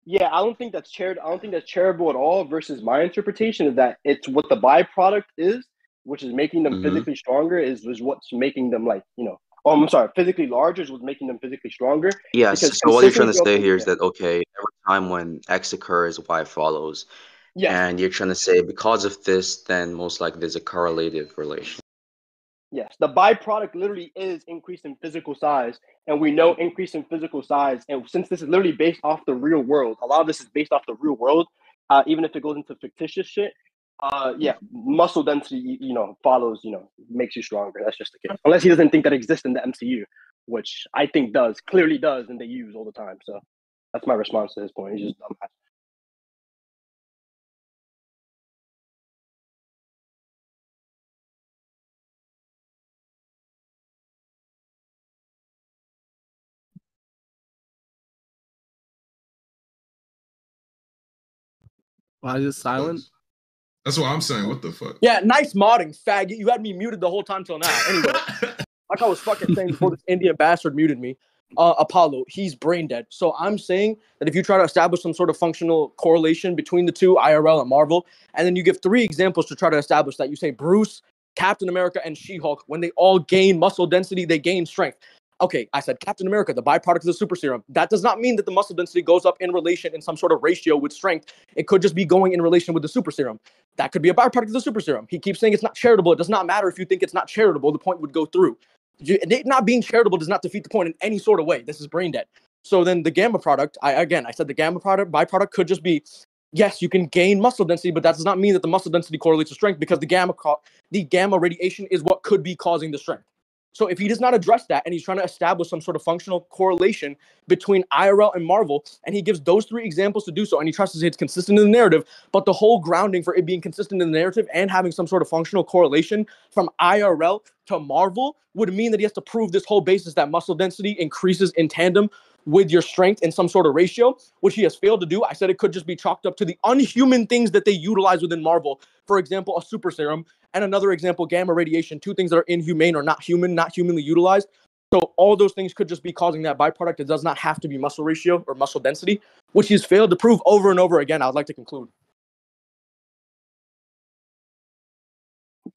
Yeah, I don't think that's charitable at all. Versus my interpretation is that it's what the byproduct is, which is making them physically stronger, is what's making them physically larger is what's making them physically stronger. Yes. So what you're trying to say here is that every time when X occurs, Y follows. Yes. And you're trying to say because of this, then most likely there's a correlative relation. Yes, the byproduct literally is increase in physical size, and we know increase in physical size. And since this is literally based off the real world, a lot of this is based off the real world. Even if it goes into fictitious shit, muscle density, follows, makes you stronger. That's just the case. Unless he doesn't think that exists in the MCU, which I think clearly does, and they use all the time. So that's my response to his point. He's just dumbass. Why is it silent? That's what I'm saying. What the fuck? Yeah, nice modding, faggot. You had me muted the whole time till now. Anyway, like I was fucking saying before this Indian bastard muted me. Apollo, he's brain dead. So I'm saying that if you try to establish some sort of functional correlation between the two, IRL and Marvel, and then you give 3 examples to try to establish that, you say Bruce, Captain America, and She-Hulk, when they all gain muscle density, they gain strength. Okay, I said Captain America, the byproduct of the super serum. That does not mean that the muscle density goes up in relation in some sort of ratio with strength. It could just be going in relation with the super serum. That could be a byproduct of the super serum. He keeps saying it's not charitable. It does not matter if you think it's not charitable. The point would go through. It not being charitable does not defeat the point in any sort of way. This is brain dead. So then the gamma product, I said the gamma product byproduct could just be, yes, you can gain muscle density, but that does not mean that the muscle density correlates to strength, because the gamma radiation is what could be causing the strength. So if he does not address that and he's trying to establish some sort of functional correlation between IRL and Marvel, and he gives those 3 examples to do so, and he tries to say it's consistent in the narrative, but the whole grounding for it being consistent in the narrative and having some sort of functional correlation from IRL to Marvel would mean that he has to prove this whole basis that muscle density increases in tandem with your strength in some sort of ratio, which he has failed to do. I said it could just be chalked up to the unhuman things that they utilize within Marvel. For example, a super serum, and another example, gamma radiation, 2 things that are inhumane or not human, not humanly utilized. So all those things could just be causing that byproduct. It does not have to be muscle ratio or muscle density, which he's failed to prove over and over again. I would like to conclude.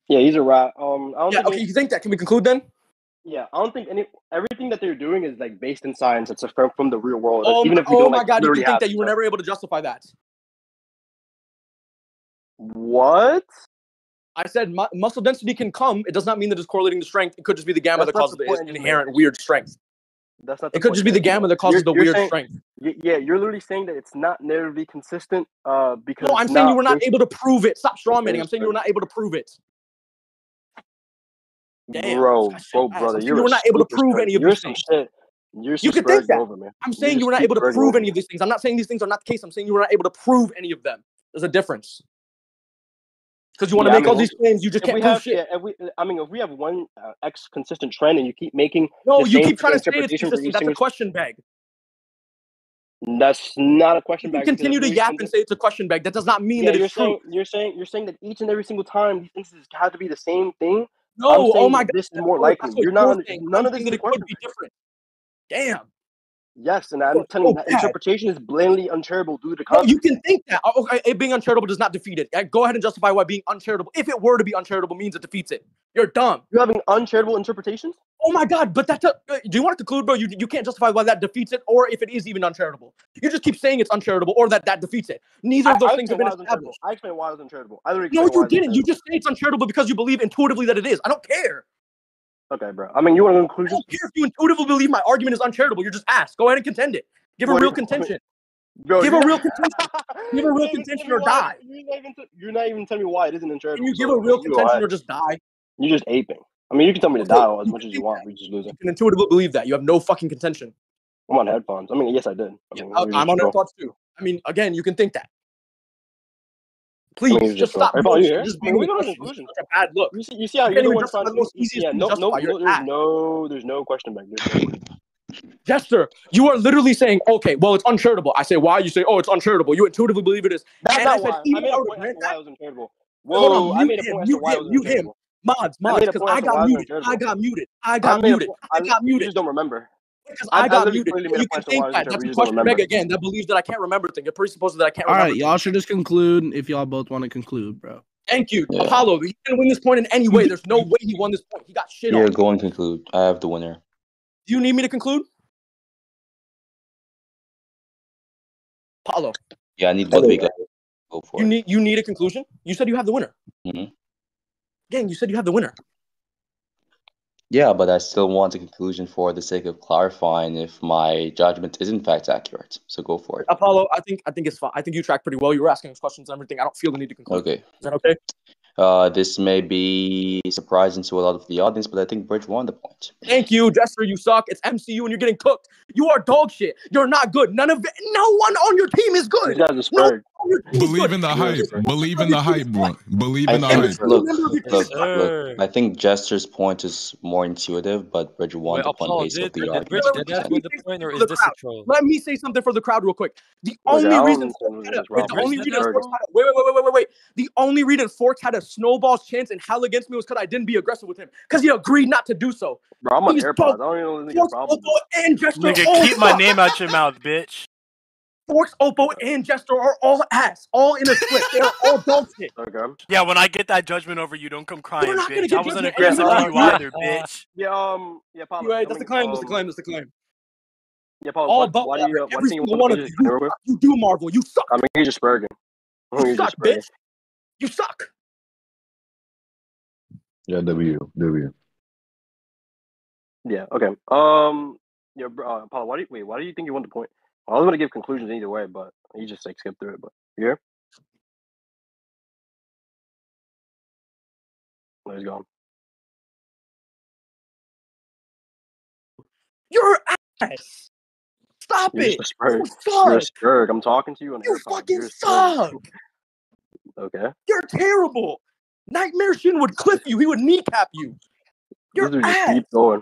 Yeah, he's a rat. Okay, you think that? Can we conclude then? Yeah, I don't think everything that they're doing is like based in science. It's affirmed from the real world. Oh my God, you literally think have that you were stuff. never able to justify that? What? I said muscle density can come. It does not mean that it's correlating to strength. It could just be the gamma That's that not causes the the point you inherent made. weird strength. That's not. It could just be the gamma that causes the You're weird saying, strength. Yeah, you're literally saying that it's not narratively consistent. Because No, I'm saying you were not able to prove it. Stop strawmanning. I'm saying you were not. not able to prove it. Damn, Brother, you were not able to prove any of these things. You can think that. over, man. I'm saying you were not able to prove any of these things. I'm not saying these things are not the case. I'm saying you were not able to prove any of them. There's a difference. Because you want to make all these claims, you just can't prove shit. If we have one consistent trend, and you keep making you keep trying to say it's consistent. That's a question bag. That's not a question bag. You continue to yap and say it's a question bag. That does not mean that it's true. You're saying that each and every single time these things have to be the same thing. No, oh my God, this is more likely. You're not saying. None of this is a question. Could be different. Damn. Yes, and I'm telling you that interpretation is blatantly uncharitable due to context. No, you can think that. Okay, it being uncharitable does not defeat it. Go ahead and justify why being uncharitable, if it were to be uncharitable, means it defeats it. You're dumb. You're having uncharitable interpretations? Oh my God, but that's do you want to conclude, bro? You can't justify why that defeats it, or if it is even uncharitable. You just keep saying it's uncharitable, or that defeats it. Neither of those things have been established. I explained why it was uncharitable. No, you didn't. You just say it's uncharitable because you believe intuitively that it is. I don't care. Okay, bro. I mean, you want a conclusion? I don't care if you intuitively believe my argument is uncharitable. You're just asked. Go ahead and contend it. Give a real contention. Bro, give a real contention. Give a real contention or die. You're not even telling me why it isn't uncharitable. Can you give a real contention or just die? You're just aping. I mean, you can tell me to die as much as you want. We just losing. You can intuitively believe that. You have no fucking contention. I'm on headphones. I mean, yes, I did. I'm on headphones too. I mean, again, you can think that. Please, just stop. Just being conclusion. Such a bad look. You see how you're the one trying to there's no question back there. Jester, you are literally saying, okay, well, it's uncharitable. I say, why? You say, oh, it's uncharitable. You intuitively believe it is. That's not why. I made a point as to why it was uncharitable. Whoa, I made a point as to why it was uncharitable. Mods, because I got muted. I got muted. You just don't remember. Because I got muted. You can think that. That's a question bag again. That believes that I can't remember things. It presupposes that I can't remember. All right, y'all should just conclude if y'all both want to conclude, bro. Thank you. Yeah. Apollo, he didn't win this point in any way. There's no way he won this point. He got shit on. Here, go and conclude. I have the winner. Do you need me to conclude? Apollo. Yeah, I need both of you guys. Go for it. You need a conclusion? You said you have the winner. Mm-hmm. Again, you said you have the winner. Yeah, but I still want a conclusion for the sake of clarifying if my judgment is in fact accurate. So go for it. Apollo, I think it's fine. I think you tracked pretty well. You were asking us questions and everything. I don't feel the need to conclude. Okay. Is that okay? This may be surprising to a lot of the audience, but I think Brij won the point. Thank you, Jester. You suck. It's MCU and you're getting cooked. You are dog shit. You're not good. No one on your team is good. You guys are spurred. Believe in the hype. Believe in the hype, bro. Believe in the I hype. think, look, I think Jester's point is more intuitive, but Brij won the point based off the Did argument. Brij dead win the point, or is this a troll? Let me say something for the crowd real quick. The Look, only I reason don't Forks think had a, it's wait, the Rob. only It's reason Fergie. Forks had a, wait. The only reason Forks had a snowball's chance in hell against me was because I didn't be aggressive with him. Because he agreed not to do so. Bro, I'm on He's AirPods. both I don't even think it's a Forks, problem. Oppo, and Jester Nigga, all keep my suck. name out your mouth, bitch. Forks, Oppo, and Jester are all ass. All in a split. They are all dog shit. Okay. Yeah, when I get that judgment over you, don't come crying, You're not gonna bitch. get I wasn't judgment aggressive to anyway. you either, bitch. Yeah, Paolo. Anyway, that's the claim. That's the claim. Yeah, Paolo. All but why do you? every thing you single want one to of do you. is real quick? You do, Marvel. You suck. I mean, you're just Bergen. You suck, bitch. You suck. Yeah, W. Yeah. Okay. Yeah, Paolo. Why do you think you won the point? I was gonna give conclusions either way, but you just like skip through it. But yeah. Oh, he's gone. You're ass. Stop You're it. just a Spurg. You You're a suck. Spurg. I'm talking to you on You AirPods. fucking You're a Spurg. suck. Okay. You're terrible. Nightmare Shin would cliff you. He would kneecap you. You're This dude just ass. keep going.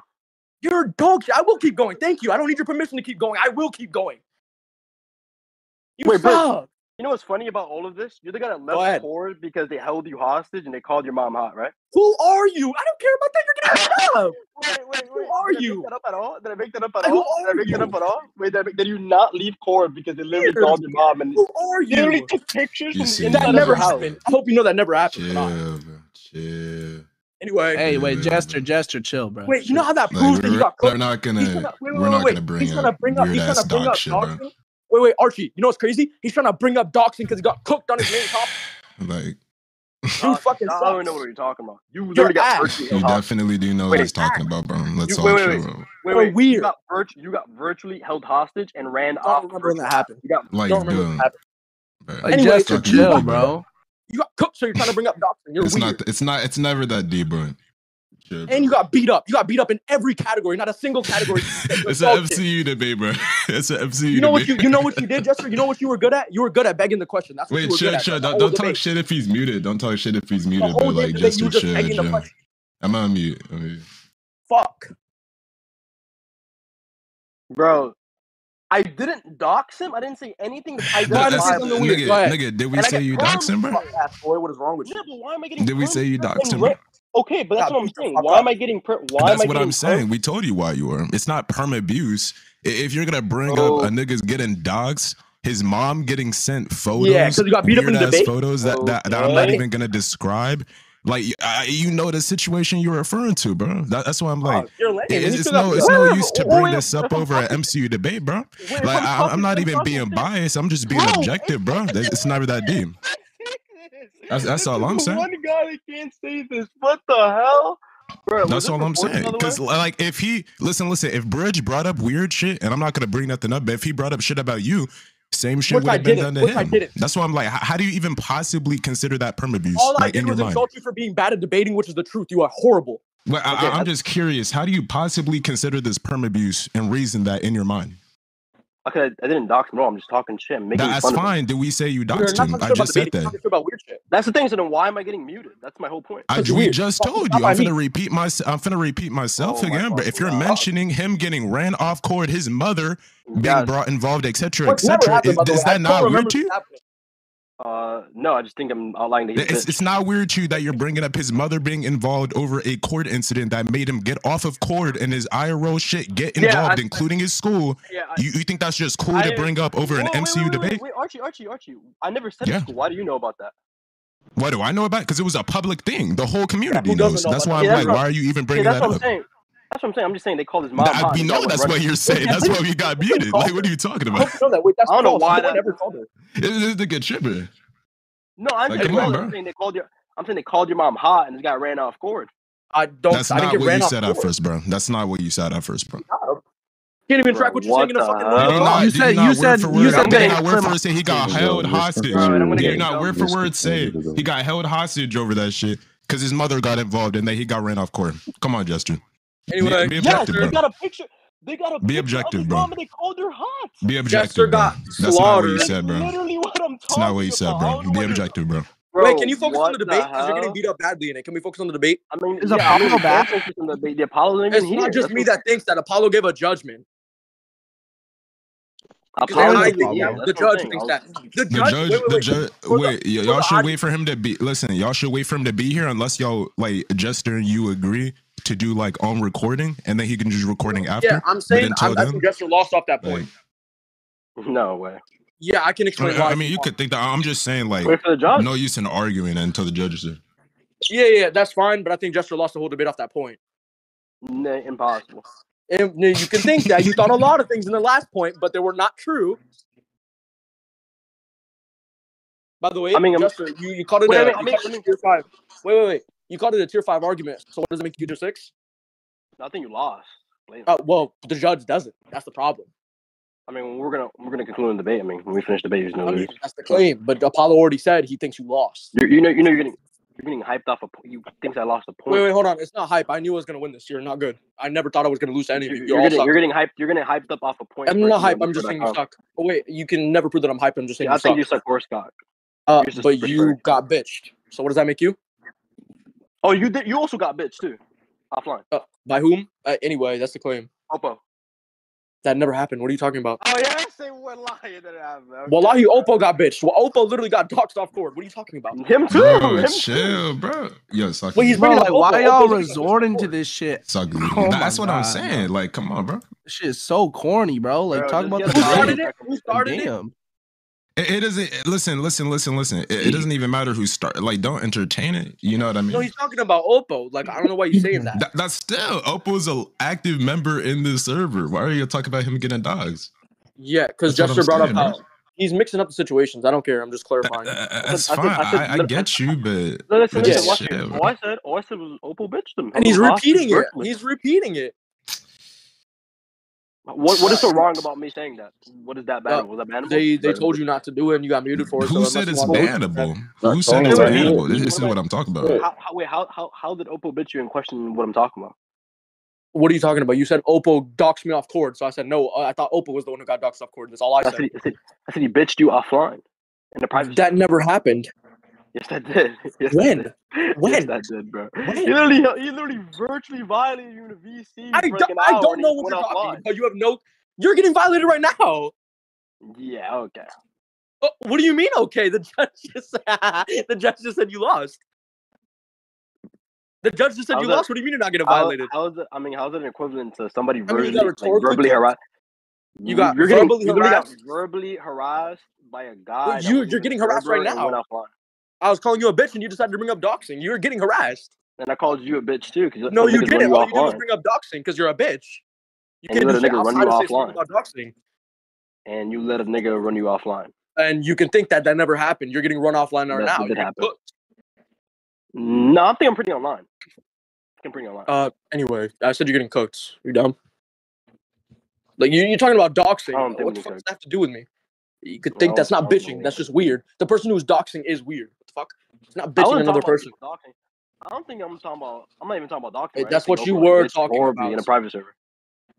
You're dog shit. I will keep going. Thank you. I don't need your permission to keep going. I will keep going. You Wait, bro. suck. You know what's funny about all of this? You're the guy that Go left ahead. Ford because they held you hostage and they called your mom hot, right? Who are you? I don't care about that. You're getting beat up. Wait. Who are Did I you? make that up at all? Did I make that up at Who all? are Did I make that you? up at all? Wait, did you not leave Ford because they literally Weird. called your mom and Who are they literally you? took pictures You from see, the That inside of never your house? happened. I hope you know that never happened. Chill, bro. Chill. Anyway. Hey, wait, Jester, chill, bro. Wait, you know how that Like, proves that you got we're cooked? not He's gonna bring He's trying up to bring up weird ass dog shit, bro. doxing. Wait, Archie. You know what's crazy? He's trying to bring up doxing because he got cooked on his main top. Like, Dude fucking I don't even sucks. know what you're talking about. You You're literally got ass. virtually you held hostage. definitely do know what he's talking about, bro. Let's all chill, bro. Wait. Weird. You got virtually held hostage and ran I off. don't remember when that happened. You got Like, don't remember when dude, that happened. bro. Like, Anyway, Jester, fucking chill, weird, bro. You got cooked, so you're trying to bring up doxing. You're It's weird. not. It's never that deep, bro. Chill, bro. And you got beat up. You got beat up in every category, not a single category. It's an MCU debate, bro. It's an MCU You know what debate. you know what you did, Jester? You know what you were good at? You were good at begging the question. That's what you Wait, were good chill. at. The whole Don't talk debate. shit if he's muted. Don't talk shit if he's The muted, whole but like, debate, you were just just begging the chill. question. I'm on mute. Fuck. Bro, I didn't dox him. I didn't say anything. I Go ahead and say something weird. Go ahead. Nigga, did we And I say get you permed. doxed him, bro? Fuck ass boy, what is wrong with Yeah, you? but why am I getting? Did we permed say you and doxed him, bro? Okay, but that's Yeah, what I'm beat the saying. fuck Why up. am I getting? Why am I That's getting? what I'm saying. permed? We told you why you were. It's not perm abuse. If you're gonna bring up a nigga's getting dogs, his mom getting sent photos, Yeah, 'cause you got beat up in the weird-ass debate? photos that I'm not Okay. even gonna describe. Like, you know the situation you're referring to, bro. That's why I'm like, Oh, you're lame. And you it's still got- no Wait, use to wait, bring wait, this up wait, over an MCU debate, bro. Wait, Like, if I'm not even talking being shit- biased. I'm just being Bro, objective, bro. It's never that deep. That's all I'm saying. One guy that can't say this. What the hell? Bro, was That's this all I'm recorded, saying. by the way? Because, like, if he listen, if Brij brought up weird shit, and I'm not gonna bring nothing up, but if he brought up shit about you, same shit Which would I have been didn't, done to which I him. didn't. That's why I'm like, how do you even possibly consider that perm abuse? All I Like, did in your was mind? insult you for being bad at debating, which is the truth. You are horrible. Well, Okay, I'm just curious. How do you possibly consider this perm abuse and reason that in your mind? Okay, I didn't dox him. No, I'm just talking shit. I'm making That's fun of him. fine. Did we say you You're doxed not him? talking I shit about just said debating. You're that. talking shit about weird shit. That's the thing. So then why am I getting muted? That's my whole point. You're We weird. just Stop- told stop you. I'm by me. finna repeat myself Oh my again. But fucking if you're God. mentioning him getting ran off court, his mother being Yes. brought involved, etc., Which never etc., happened, by the is way. I that still not remember weird to this you? happening. No, I just think I'm outlining the It's not weird to you that you're bringing up his mother being involved over a court incident that made him get off of court and his IRO shit get Yeah, involved, including his school. Yeah, You think that's just cool to bring up over an MCU debate? Wait, Archie. I never said Yeah. school. Why do you know about that? What do I know about it? Because it was a public thing. The whole community who doesn't knows. know That's about why that? I'm Yeah, like, that's why are you even Yeah, bringing that's that what I'm up? saying. That's what I'm saying. I'm just saying they called his mom hot. We and know that that's was what running. you're saying. That's why we got muted. Like, what are you talking I about? hope you know that. Wait, that's I don't know false. why No one that- ever called her. This nigga tripping. No, I'm Like, saying, come on, I'm bro. saying they called your. I'm saying they called your mom hot and this guy ran off court. I don't. That's I didn't not get what ran you off said at court. first, bro. That's not what you said at first, bro. Can't even Bro, track what you're saying in a what fucking the normal hell? talk. You Did said- not you word said- for you word. said Did they- not word for word say he got held hostage. Bro, I'm gonna Did get you not in word for trouble. word say he got held hostage over that shit because his mother got involved and then he got ran off court? Come on, Jester. Anyway, be Yes, objective, you bro. got a picture. They got a Be picture objective, of his bro. mom and they called her hot. Be Jester objective, bro. got That's not what you slaughtered. said, bro. Literally what I'm That's not what you talking said, about. I bro. don't know Be what you're- objective, bro. Bro, Wait, can you focus on what the debate? Because you're hell? getting beat up badly in it. Can we focus on the debate? I mean, Is yeah, I mean, Apollo we back? can focus on the debate. The Apollo ain't even It's here. not just That's me what- that thinks that Apollo gave a judgment. Apollo How is ain't it even Apollo? here. The That's what I'm judge saying. thinks I that. was- The The judge. judge, Wait. the judge. For the- Wait, for y'all the should audience- wait for him to be. Listen, y'all should wait for him to be here unless y'all like Jester and you agree to do like on recording, and then he can do recording after. Yeah, I'm saying until I think Jester lost off that point. No way. Yeah, I can explain why. I mean, you could think that. I'm just saying, like, Wait for the judge. no use in arguing until the judge is there. Yeah, that's fine. But I think Jester lost the whole debate off that point. Nah, impossible. And you can think that you thought a lot of things in the last point, but they were not true. By the way, I mean, Jester, you called it Wait, a I mean- tier 5. Wait. You called it a tier 5 argument. So what does it make you tier 6? I think you lost. Well, the judge doesn't. That's the problem. I mean, we're gonna conclude the debate. I mean, when we finish the debate, there's no I mean, lose. that's the claim. But Apollo already said he thinks you lost. You're getting hyped off. You think I lost a point? Wait, hold on. It's not hype. I knew I was gonna win this year. Not good. I never thought I was gonna lose to any of you. You're getting hyped. You're getting hyped up off a point. I'm not hype. I'm just saying you suck. Oh wait, you can never prove that I'm hype. I'm just saying Yeah, I you think suck. you suck worse, Scott. But super you sure. got bitched. So what does that make you? Oh, you did. You also got bitch too, offline. By whom? Anyway, that's the claim. Oppo. That never happened. What are you talking about? Oh yeah, say what lie it didn't happen. Okay. Wallahi, Oppo got bitched. Well, Oppo literally got doxed off court. What are you talking about? Him too. Bro, Him chill, bro. Yo, suck. Well, he's Bro, bringing like, up why Oppo. y'all Oppo's resorting to this shit? Suck. Oh That's my what I'm God, saying. Like, come on, bro. This shit is so corny, bro. Like, Bro, talk just about get the a Who Who started game. it? Who started it? Damn. It doesn't. Listen. It doesn't even matter who started. Like, don't entertain it. You know what I mean? No, he's talking about Oppo. Like, I don't know why you're saying that. That's still Oppo's an active member in this server. Why are you talking about him getting dogs? Yeah, because That's what Jester I'm brought saying, up bro. how he's mixing up the situations. I don't care. I'm just clarifying. That's I fine. said- I get you, but Listen, just watch chill, it. bro. All I said was Oppo bitched him. And he's Hostage repeating it. virtually. He's repeating it. What is so wrong about me saying that? What is that bannable? Was that bannable? They told you not to do it, and you got muted for it. Who so said it's unless you want to- bannable? Not Who said Tourney, it's right? bannable? This is what I'm talking about. How did Oppo bitch you and question what I'm talking about? What are you talking about? You said Oppo doxed me off court, so I said no. I thought Oppo was the one who got doxed off court. That's all I I said. said he bitched you offline in the private. That never happened. Yes, that did. Yes, When? That did. When? Yes, that did, bro. When? He literally virtually violated you in a VC. I don't know what you're talking about. You have no. You're getting violated right now. Yeah. Okay. What do you mean? Okay, the judge just said you lost. The judge just said you lost. What do you mean you're not getting violated? How's it an equivalent to somebody I mean, you verbally, got verbally harassed? You got You're verbally harassed. got verbally harassed by a guy. Well, you're getting harassed right now. I was calling you a bitch, and you decided to bring up doxing. You're getting harassed. And I called you a bitch too. No, you didn't. All you did was bring up doxing because you're a bitch. You can't do shit outside of say something about doxing. And you let a nigga run you offline. And you can think that never happened. You're getting run offline right now. That did happen. No, I think I'm pretty online. Anyway, I said you're getting cooked. You dumb. Like you're talking about doxing. What the fuck does that have to do with me? You could think that's not bitching. That's just weird. The person who's doxing is weird. What the fuck? It's not bitching another person. I don't think I'm talking about. I'm not even talking about doxing. Right? That's what you were talking about in a private server.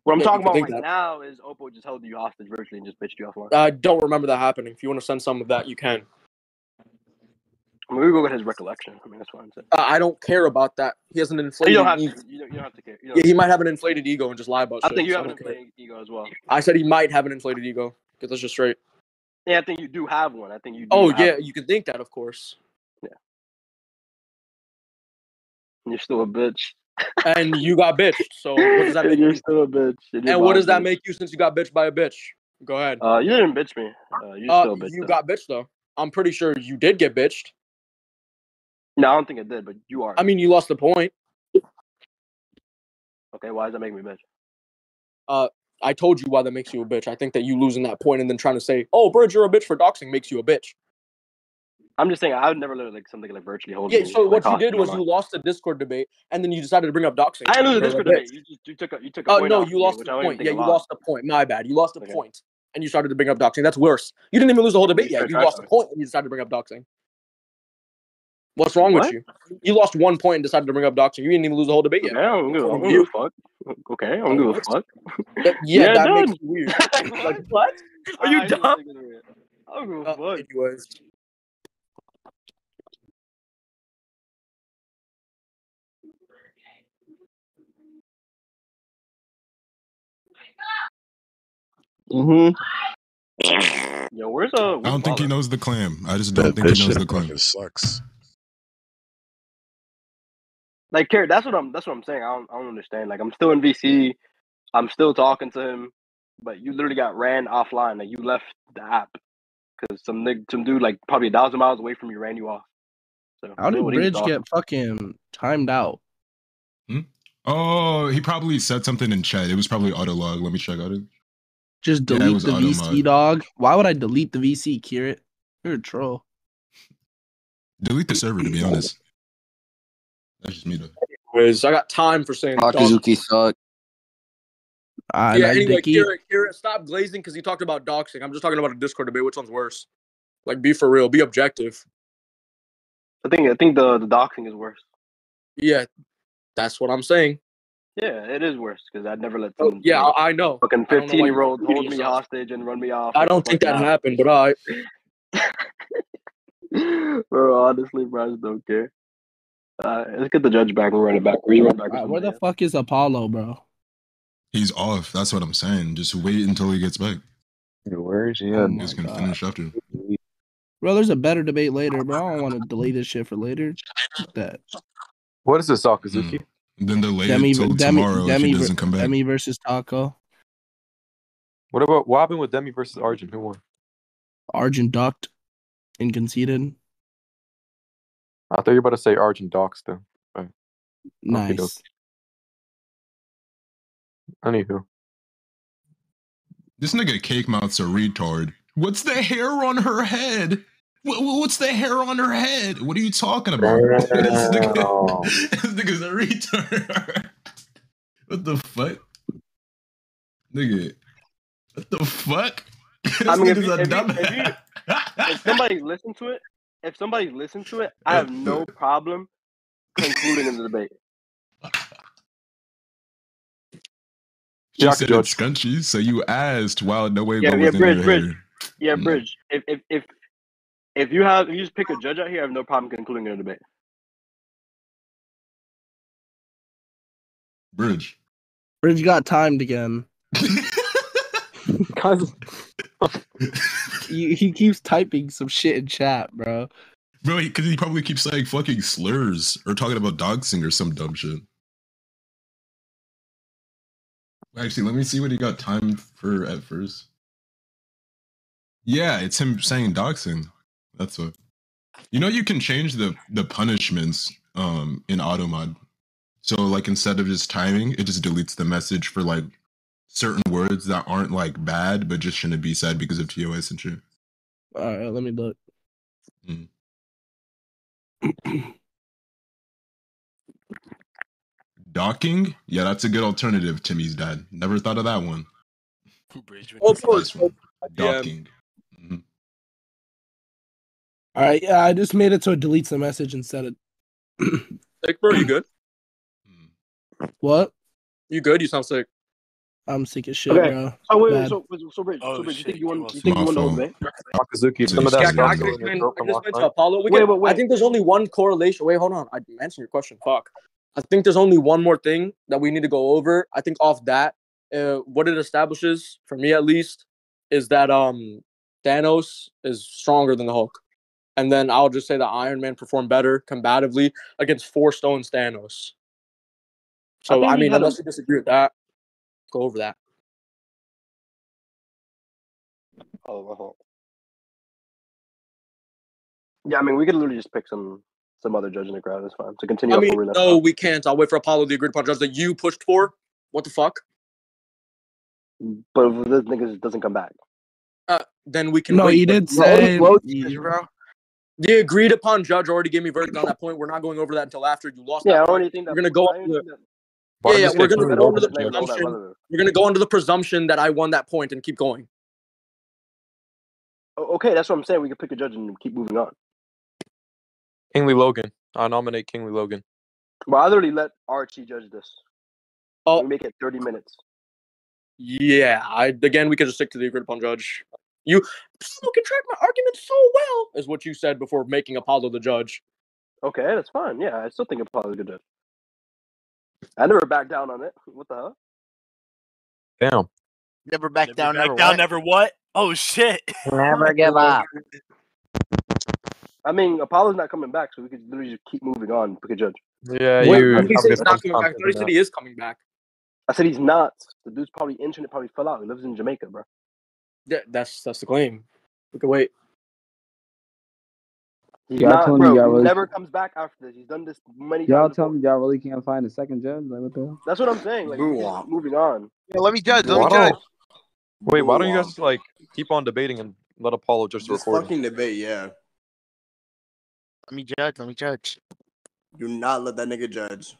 What I'm talking about right now is Oppo just held you hostage virtually and just bitched you offline. I don't remember that happening. If you want to send some of that, you can. I mean, we go get his recollection. I mean, that's what I'm saying. I don't care about that. He has an inflated ego. You don't have to care. Yeah, he might have an inflated ego and just lie about shit. I think you have an inflated ego as well. I said he might have an inflated ego. Get this just straight. Yeah, I think you do have one. I think you do. Oh, yeah, you can think that, of course. Yeah. You're still a bitch. And you got bitched. So what does that make You're you? Still a bitch. And what does that make you since you got bitched by a bitch? Go ahead. You didn't bitch me. You still bitched. You got bitched though. I'm pretty sure you did get bitched. No, I don't think it did, but you are. I mean, you lost the point. Okay, why does that make me bitch? I told you why that makes you a bitch. I think that you losing that point and then trying to say, "Oh, Brij, you're a bitch for doxing," makes you a bitch. I'm just saying I would never let like something like virtually hold. Yeah. So what you did was you lost the Discord debate and then you decided to bring up doxing. I didn't lose the Discord debate. You took a. Oh no, you lost the point. Yeah, you lost the point. My bad. You lost the point, and you started to bring up doxing. That's worse. You didn't even lose the whole debate yet. You lost the point and you decided to bring up doxing. What's wrong What? with you? You lost 1 point and decided to bring up doxing. You didn't even lose the whole debate yet. Okay, I don't give a fuck. Okay, I don't give a fuck. Yeah, that done. makes you weird. Like, what? Are you dumb? I don't give a fuck. Anyways. Yo, where's I don't think he Lala? knows the clam. I just don't think he knows the clam. Sucks. Like, Carrot, that's what I'm saying. I don't understand. Like, I'm still in VC. I'm still talking to him, but you literally got ran offline. Like, you left the app because some dude like probably 1,000 miles away from you ran you off. So How did Brij get fucking timed out? Oh, he probably said something in chat. It was probably autolog. Let me check out it. Just delete the VC, dog. Why would I delete the VC, Carrot? You're a troll. Delete the server, to be honest. That's just me, though. Anyways, I got time for saying Akazuki suck. Yeah, anyway, Kira, stop glazing because you talked about doxing. I'm just talking about a Discord debate. Which one's worse? Like, be for real. Be objective. I think the doxing is worse. Yeah, that's what I'm saying. Yeah, it is worse because I'd never let some. Yeah, I know. Fucking 15-year-old hold me hostage and run me off. I don't think that happened, but I. Bro, honestly, bro, I just don't care. Let's get the judge back and run it back. Rerun back. Where the fuck is Apollo, bro? He's off. That's what I'm saying. Just wait until he gets back. Where is he? He's gonna finish after. Bro, there's a better debate later, bro. I don't want to delay this shit for later. Fuck that. What is this, Akazuki? Then delay it till tomorrow if he doesn't come back. Demi versus Taco. What happened with Demi versus Arjun? Who won? Arjun ducked and conceded. I thought you were about to say Arjun doxed them. Right. Nice. Okay, anywho. This nigga Cake Mouth's a retard. What's the hair on her head? What's the hair on her head? What are you talking about? This nigga's a retard. What the fuck? Nigga. What the fuck? I mean, if somebody's listened to it, I have no problem concluding in the debate. She said it's scrunchies, so you asked while no way within your hair. Yeah, Brij. If you just pick a judge out here, I have no problem concluding in a debate. Brij got timed again. he keeps typing some shit in chat, bro. Bro, because he probably keeps saying fucking slurs or talking about doxing or some dumb shit. Actually, let me see what he got timed for at first. Yeah, it's him saying doxing. That's what. You know, you can change the punishments in auto mod. So like instead of just timing, it just deletes the message for like certain words that aren't like bad but just shouldn't be said because of TOS and shit. Alright, let me look. Docking? Yeah, that's a good alternative, Timmy's dad. Never thought of that one. Docking. Mm-hmm. Alright, yeah, I just made it so it deletes the message instead of Sick, bro, you good? What? You good? You sound sick. I'm sick as shit, bro. Oh wait, so Brij, you think you won the whole debate? Akazuki, some of that Apollo. I think there's only one correlation. Wait, hold on. I answered your question. Fuck. I think there's only one more thing that we need to go over. I think off that, what it establishes, for me at least, is that Thanos is stronger than the Hulk. And then I'll just say that Iron Man performed better combatively against 4 Stones Thanos. So, I mean, unless you disagree with that, go over that. Yeah, I mean, we could literally just pick some other judge in the crowd. That's fine. To continue. I mean, no, we can't. I'll wait for Apollo, the agreed upon judge that you pushed for. What the fuck? But if this nigga doesn't come back, then we can. No, he did say, bro. The agreed upon judge already gave me verdict on that point. We're not going over that until after you lost. Yeah, that I already think we're gonna go. We're gonna go under the presumption. We're gonna go under the presumption that I won that point and keep going. Okay, that's what I'm saying. We can pick a judge and keep moving on. Kingsley Logan. I nominate Kingsley Logan. Well, I literally let Archie judge this. Oh, We make it 30 minutes. yeah. Again, we could just stick to the agreed upon judge. You can track my argument so well, is what you said before making Apollo the judge. Okay, that's fine. Yeah, I still think Apollo's a good judge. I never backed down on it. What the hell? Damn. Never back down. Back Never down, what? never what? Oh shit! Never give up. I mean, Apollo's not coming back, so we could literally just keep moving on. We could judge. Yeah, Wait, you. when did he have say good he's not coming back? I content thought he in said that. he is coming back. I said he's not. The dude's probably internet probably fell out. He lives in Jamaica, bro. Yeah, that's the claim. We can wait. He's Y'all not, telling me bro. y'all He really never comes back after this. He's done this many y'all times tell before. me y'all really can't find a second judge? Like what the hell? That's what I'm saying. Like, we can keep moving on. Yeah, let me judge. Let Why me judge. don't? Wait, why don't you guys like keep on debating and let Apollo just record? fucking debate, yeah. Let me judge. Let me judge. Do not let that nigga judge.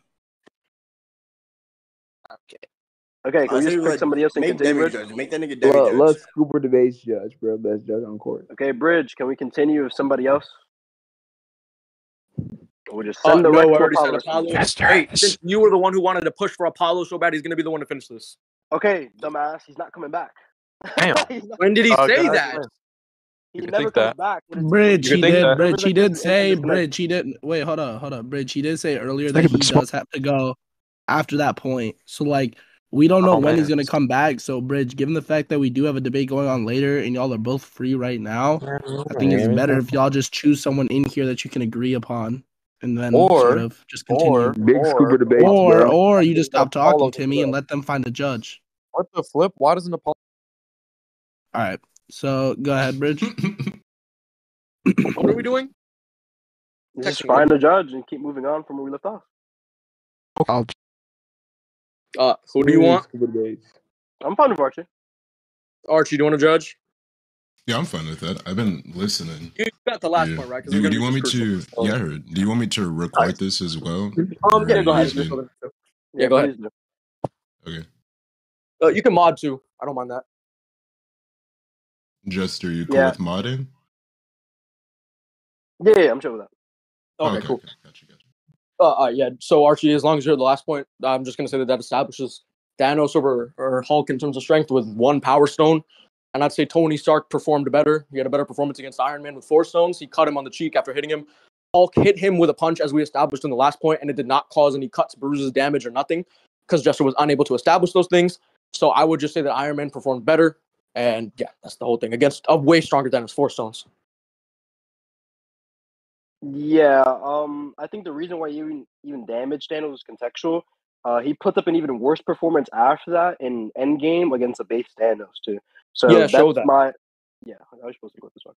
Okay, can we just pick somebody else and make continue, Demi Bridge? judge. Make that nigga Demi judge. Let's Scooper debates judge, bro. Best judge on court. Okay, Bridge, can we continue with somebody else? We'll just send the No, I rec to already said Apollo. Apollo. Wait, since you were the one who wanted to push for Apollo so bad, he's going to be the one to finish this. Okay, dumbass, he's not coming back. Damn. When did he say guys, that? He can never think comes that. back. Brij, You he think did. that? Brij, he did say. Disconnect. Brij, he did. Wait, hold on. Brij, he did say earlier that he does have to go after that point. So like, we don't know when he's gonna come back. So Brij, given the fact that we do have a debate going on later, and y'all are both free right now, I think it's better if y'all just choose someone in here that you can agree upon, and then sort of just continue. Big Scooper debates, Or bro. or you just stop talking, Apollo Timmy, and let them find a judge. What the flip? Why doesn't Apollo? All right. So go ahead, Brij. What are we doing? Just find a judge and keep moving on from where we left off. Who do you want? Scooper debates. I'm fine with Archie. Archie, do you want to judge? Yeah, I'm fine with that. I've been listening. You got the last Yeah. point, right? 'Cause Do we're you want me gonna to? be discussing Yeah, I heard. Do you want me to record this as well? yeah, go ahead. Yeah, go ahead. Okay. You can mod too. I don't mind that. Jester, you cool Yeah. with modding? Yeah, I'm sure with that. Okay, cool. Yeah. So Archie, as long as you're the last point, I'm just gonna say that establishes Thanos over or Hulk in terms of strength with 1 Power Stone, and I'd say Tony Stark performed better. He had a better performance against Iron Man with 4 stones. He cut him on the cheek after hitting him. Hulk hit him with a punch, as we established in the last point, and it did not cause any cuts, bruises, damage, or nothing, because Jester was unable to establish those things. So I would just say that Iron Man performed better, and yeah, that's the whole thing against a way stronger Thanos 4 stones. Yeah, I think the reason why he even damaged Thanos was contextual. He put up an even worse performance after that in Endgame against the base Thanos too. So Yeah, that's show that. I was supposed to go with this one.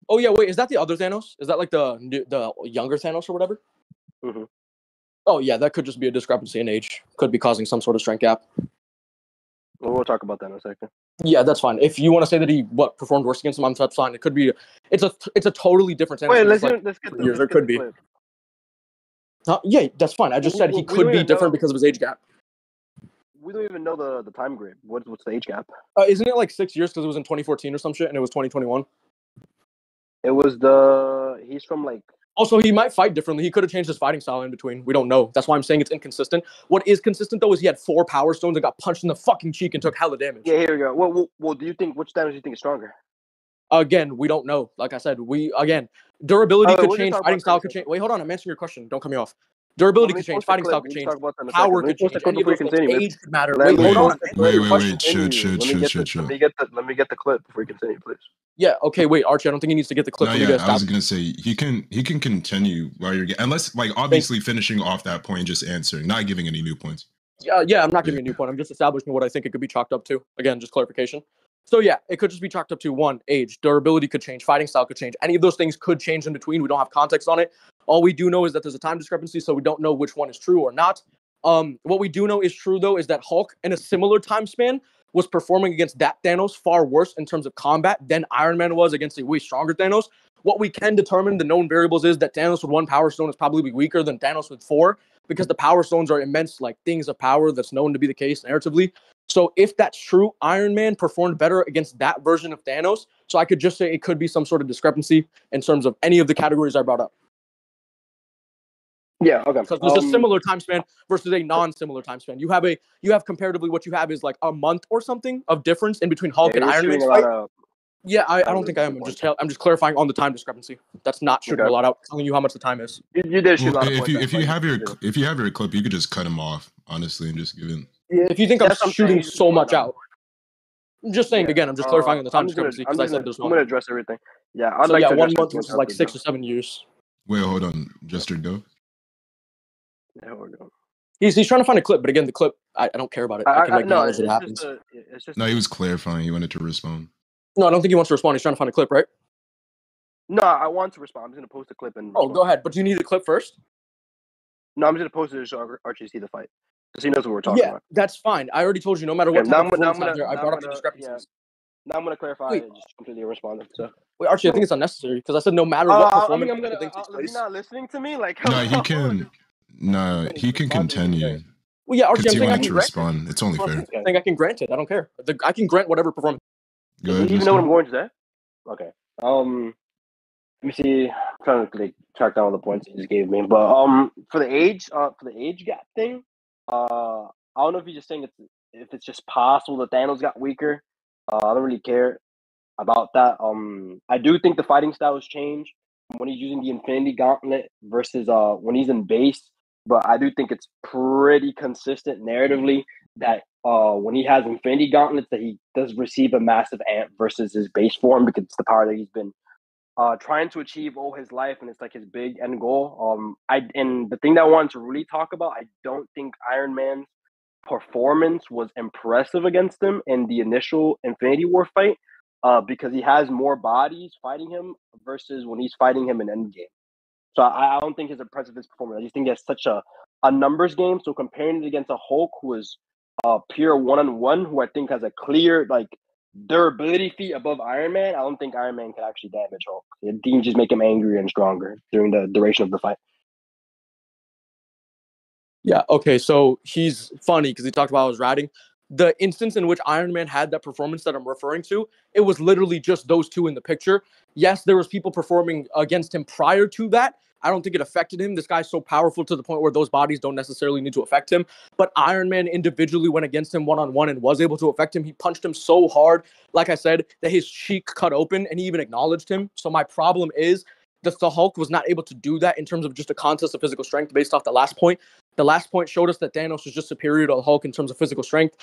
Oh yeah, wait, is that the other Thanos? Is that like the younger Thanos or whatever? Mm-hmm. Oh yeah, that could just be a discrepancy in age. Could be causing some sort of strength gap. Well, we'll talk about that in a second. Yeah, that's fine. If you want to say that he performed worse against him, that's fine. It could be. It's a totally different Thanos. Wait, let's like get the years. There could be. clip. Yeah, that's fine. I just said he We could don't be even different know. because of his age gap. We don't even know the time grade. What's the age gap? Isn't it like 6 years because it was in 2014 or some shit and it was 2021? It was he's from like. Also, he might fight differently. He could have changed his fighting style in between. We don't know. That's why I'm saying it's inconsistent. What is consistent though is he had 4 Power Stones and got punched in the fucking cheek and took hella damage. Yeah, here we go. Well, do you think which Thanos do you think is stronger? Again, we don't know. Like I said, durability could we'll change, just talk fighting about style that. could change. Wait, hold on. I'm answering your question. Don't cut me off. Durability Let me could change, post the fighting clip. style We could can change, talk about that in a power second. Let me could post the change. clip Any of before those you things. continue, man. Age could matter. Let Wait, me hold on. post I'm answering your question. Chill. Let me get the clip before you continue, please. Yeah. Okay. Wait, Archie. I don't think he needs to get the clip. No, for me to yeah, I was establish. gonna say he can continue while you're unless like obviously finishing off that point, just answering, not giving any new points. Yeah, I'm not giving a new point. I'm just establishing what I think it could be chalked up to. Again, just clarification. So yeah, it could just be chalked up to 1, age, durability could change, fighting style could change. Any of those things could change in between. We don't have context on it. All we do know is that there's a time discrepancy, so we don't know which one is true or not. What we do know is true though is that Hulk, in a similar time span, was performing against that Thanos far worse in terms of combat than Iron Man was against a way stronger Thanos. What we can determine, the known variables, is that Thanos with 1 Power Stone is probably weaker than Thanos with 4, because the Power Stones are immense, like things of power that's known to be the case narratively. So if that's true, Iron Man performed better against that version of Thanos. So I could just say it could be some sort of discrepancy in terms of any of the categories I brought up. Yeah, okay. Because there's a similar time span versus a non-similar time span. You have comparatively what you have is like a month or something of difference in between Hulk and Iron Man's fight. Yeah, I don't think I am. I'm just clarifying on the time discrepancy. That's not shooting a lot out. Telling you how much the time is. You did shoot a lot of if points. you have your clip, you could just cut him off, honestly, and just give it. If you think I'm shooting so much out, I'm just saying again. I'm just clarifying on the time discrepancy because I said there's one. I'm gonna address everything. Yeah, I'd like to 1 month versus like 6 or 7 years. Wait, hold on, Jester, go. Yeah, we're going. He's trying to find a clip, but again, the clip I don't care about it. I can make knowledge it happens. No, he was clarifying. He wanted to respond. No, I don't think he wants to respond. He's trying to find a clip, right? No, I want to respond. I'm just gonna post a clip and. Oh, go ahead. But do you need the clip first? No, I'm just gonna post it so Archie see the fight, because he knows what we're talking about. Yeah, that's fine. I already told you. No matter what type of performance out there, I brought up the discrepancies. Now I'm gonna clarify. Just completely responded. So. Wait, Archie, I think it's unnecessary because I said no matter what performance. Is he not listening to me? Like. No, he can. No, he can continue. Well, yeah, Archie, I'm saying I can respond. It's only fair. I think I can grant it. I don't care. I can grant whatever performance. Go ahead. Do you even know what I'm going to say? Okay. Let me see. I'm trying to like track down all the points he just gave me. But for the age gap thing, I don't know if he's just saying if it's just possible that Thanos got weaker. I don't really care about that. I do think the fighting styles change when he's using the Infinity Gauntlet versus when he's in base. But I do think it's pretty consistent narratively that when he has Infinity Gauntlets, that he does receive a massive amp versus his base form, because it's the power that he's been trying to achieve all his life, and it's like his big end goal. And the thing that I wanted to really talk about, I don't think Iron Man's performance was impressive against him in the initial Infinity War fight, because he has more bodies fighting him versus when he's fighting him in Endgame. So I don't think it's impressive his performance. I just think it's such a numbers game. So comparing it against a Hulk who is pure one-on-one, who I think has a clear like durability feat above Iron Man, I don't think Iron Man can actually damage Hulk. It can just make him angrier and stronger during the duration of the fight. Yeah, okay, so he's funny because he talked about I was ratting. The instance in which Iron Man had that performance that I'm referring to, it was literally just those two in the picture. Yes, there was people performing against him prior to that. I don't think it affected him. This guy's so powerful to the point where those bodies don't necessarily need to affect him. But Iron Man individually went against him one-on-one and was able to affect him. He punched him so hard, like I said, that his cheek cut open, and he even acknowledged him. So my problem is that the Hulk was not able to do that in terms of just a contest of physical strength based off the last point. The last point showed us that Thanos was just superior to the Hulk in terms of physical strength.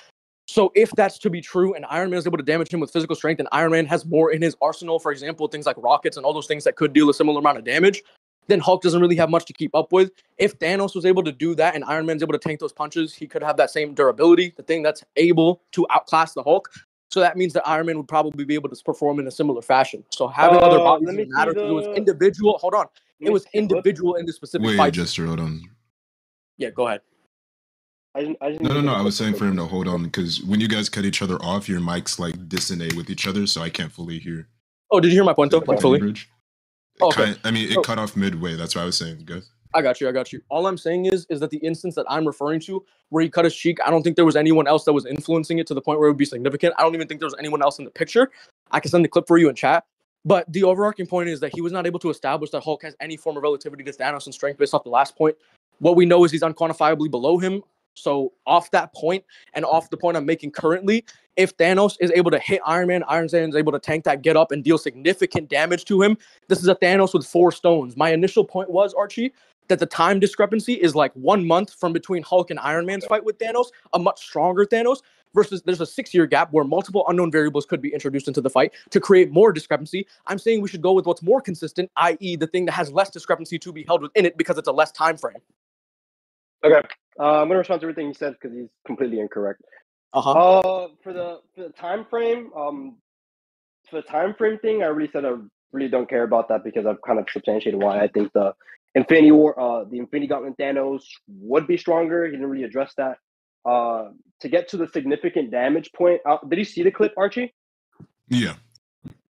So if that's to be true and Iron Man is able to damage him with physical strength and Iron Man has more in his arsenal, for example, things like rockets and all those things that could deal a similar amount of damage, then Hulk doesn't really have much to keep up with. If Thanos was able to do that and Iron Man's able to tank those punches, he could have that same durability, the thing that's able to outclass the Hulk. So that means that Iron Man would probably be able to perform in a similar fashion. So having other bodies doesn't matter because it was individual. Hold on. It was individual in the specific fight. Wait, Jester, hold on. Yeah, go ahead. No. I was saying for him to hold on because when you guys cut each other off, your mics like dissonate with each other, so I can't fully hear. Oh, did you hear my point though? Like fully? Okay. It cut off midway. That's what I was saying. Go. I got you. All I'm saying is that the instance that I'm referring to where he cut his cheek, I don't think there was anyone else that was influencing it to the point where it would be significant. I don't even think there was anyone else in the picture. I can send the clip for you in chat. But the overarching point is that he was not able to establish that Hulk has any form of relativity to Thanos in strength based off the last point. What we know is he's unquantifiably below him. So off that point and off the point I'm making currently, if Thanos is able to hit Iron Man is able to tank that, get up, and deal significant damage to him, this is a Thanos with 4 stones. My initial point was, Archie, that the time discrepancy is like 1 month from between Hulk and Iron Man's fight with Thanos, a much stronger Thanos, versus there's a 6-year gap where multiple unknown variables could be introduced into the fight to create more discrepancy. I'm saying we should go with what's more consistent, i.e. the thing that has less discrepancy to be held within it because it's a less time frame. Okay. I'm gonna respond to everything he said because he's completely incorrect. For the time frame, thing, I really said I really don't care about that because I've kind of substantiated why I think the Infinity War, the Infinity Gauntlet Thanos would be stronger. He didn't really address that. To get to the significant damage point, did you see the clip, Archie? Yeah.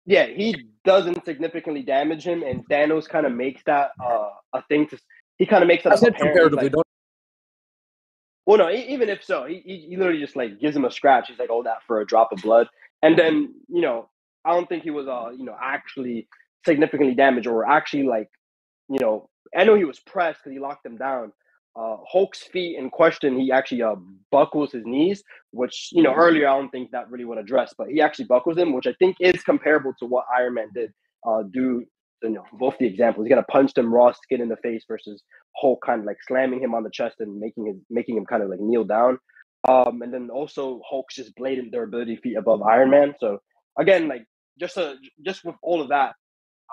Yeah, he doesn't significantly damage him, and Thanos kind of makes that a thing. He kind of makes that apparent. Comparatively, Well, no, even if so, he literally just like gives him a scratch. He's like, "Oh, that for a drop of blood," and then I don't think he was actually significantly damaged or actually like I know he was pressed because he locked him down. Hulk's feet in question, he actually buckles his knees, which earlier I don't think that really would address, but he actually buckles them, which I think is comparable to what Iron Man did. Do both the examples. He kind of punched him raw skin in the face versus Hulk kind of like slamming him on the chest and making him kind of like kneel down. And then also Hulk's just blatant durability feat above Iron Man. So again, like just with all of that,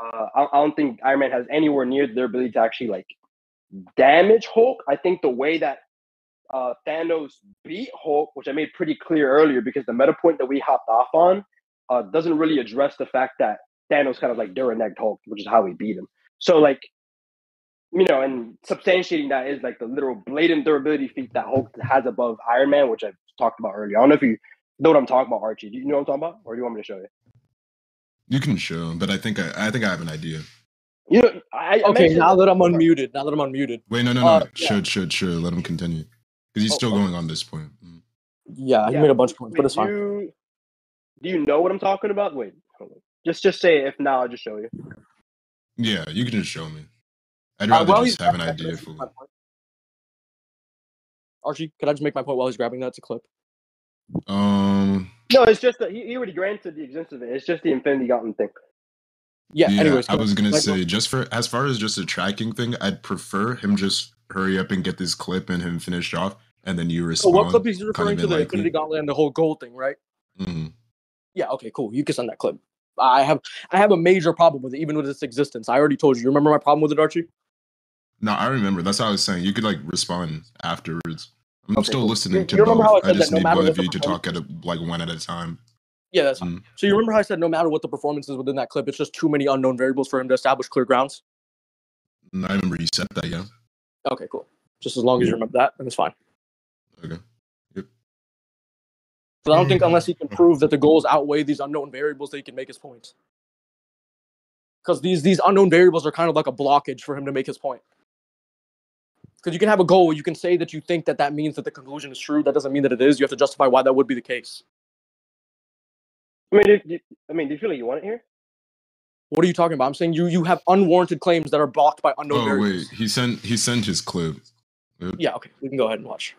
I don't think Iron Man has anywhere near their ability to actually like damage Hulk. I think the way that Thanos beat Hulk, which I made pretty clear earlier, because the meta point that we hopped off on doesn't really address the fact that Thanos kind of like Dura-negged Hulk, which is how he beat him. So like, and substantiating that is like the literal blatant durability feat that Hulk has above Iron Man, which I've talked about earlier. I don't know if you know what I'm talking about, Archie. Do you know what I'm talking about, or do you want me to show you? You can show, but I think I have an idea. Okay, now that I'm unmuted. Wait, no. Sure. Let him continue. Because he's still going on this point. Yeah, he made a bunch of points, but it's fine. Do you know what I'm talking about? Wait, hold on. Just say it. If not, I'll just show you. Yeah, you can just show me. I'd rather just have an idea fully. Archie, could I just make my point while he's grabbing that? It's a clip. No, it's just that he already granted the existence of it. It's just the Infinity Gauntlet thing. Yeah. Anyways, I was gonna say just for as far as just a tracking thing, I'd prefer him just hurry up and get this clip and him finish off, and then you respond. So what clip is he referring to? The Infinity Gauntlet and the whole gold thing, right? Mm-hmm. Yeah. Okay. Cool. You can send that clip. I have a major problem with it, even with its existence. I already told you. You remember my problem with it, Archie? No, I remember. That's how I was saying. You could like respond afterwards. I'm still listening to you remember both. How I just said need one of you to talk at one at a time. Yeah, that's fine. So you remember how I said no matter what the performance is within that clip, it's just too many unknown variables for him to establish clear grounds? I remember you said that, yeah. Okay, cool. Just as long as you remember that, then it's fine. Okay. Yep. So I don't think unless he can prove that the goals outweigh these unknown variables that he can make his points. Because these unknown variables are kind of like a blockage for him to make his point. Because you can have a goal, you can say that you think that means that the conclusion is true. That doesn't mean that it is. You have to justify why that would be the case. I mean, do you feel like you want it here? What are you talking about? I'm saying you have unwarranted claims that are blocked by unknown variables. Wait, he sent his clip. Yep. Yeah, okay, we can go ahead and watch.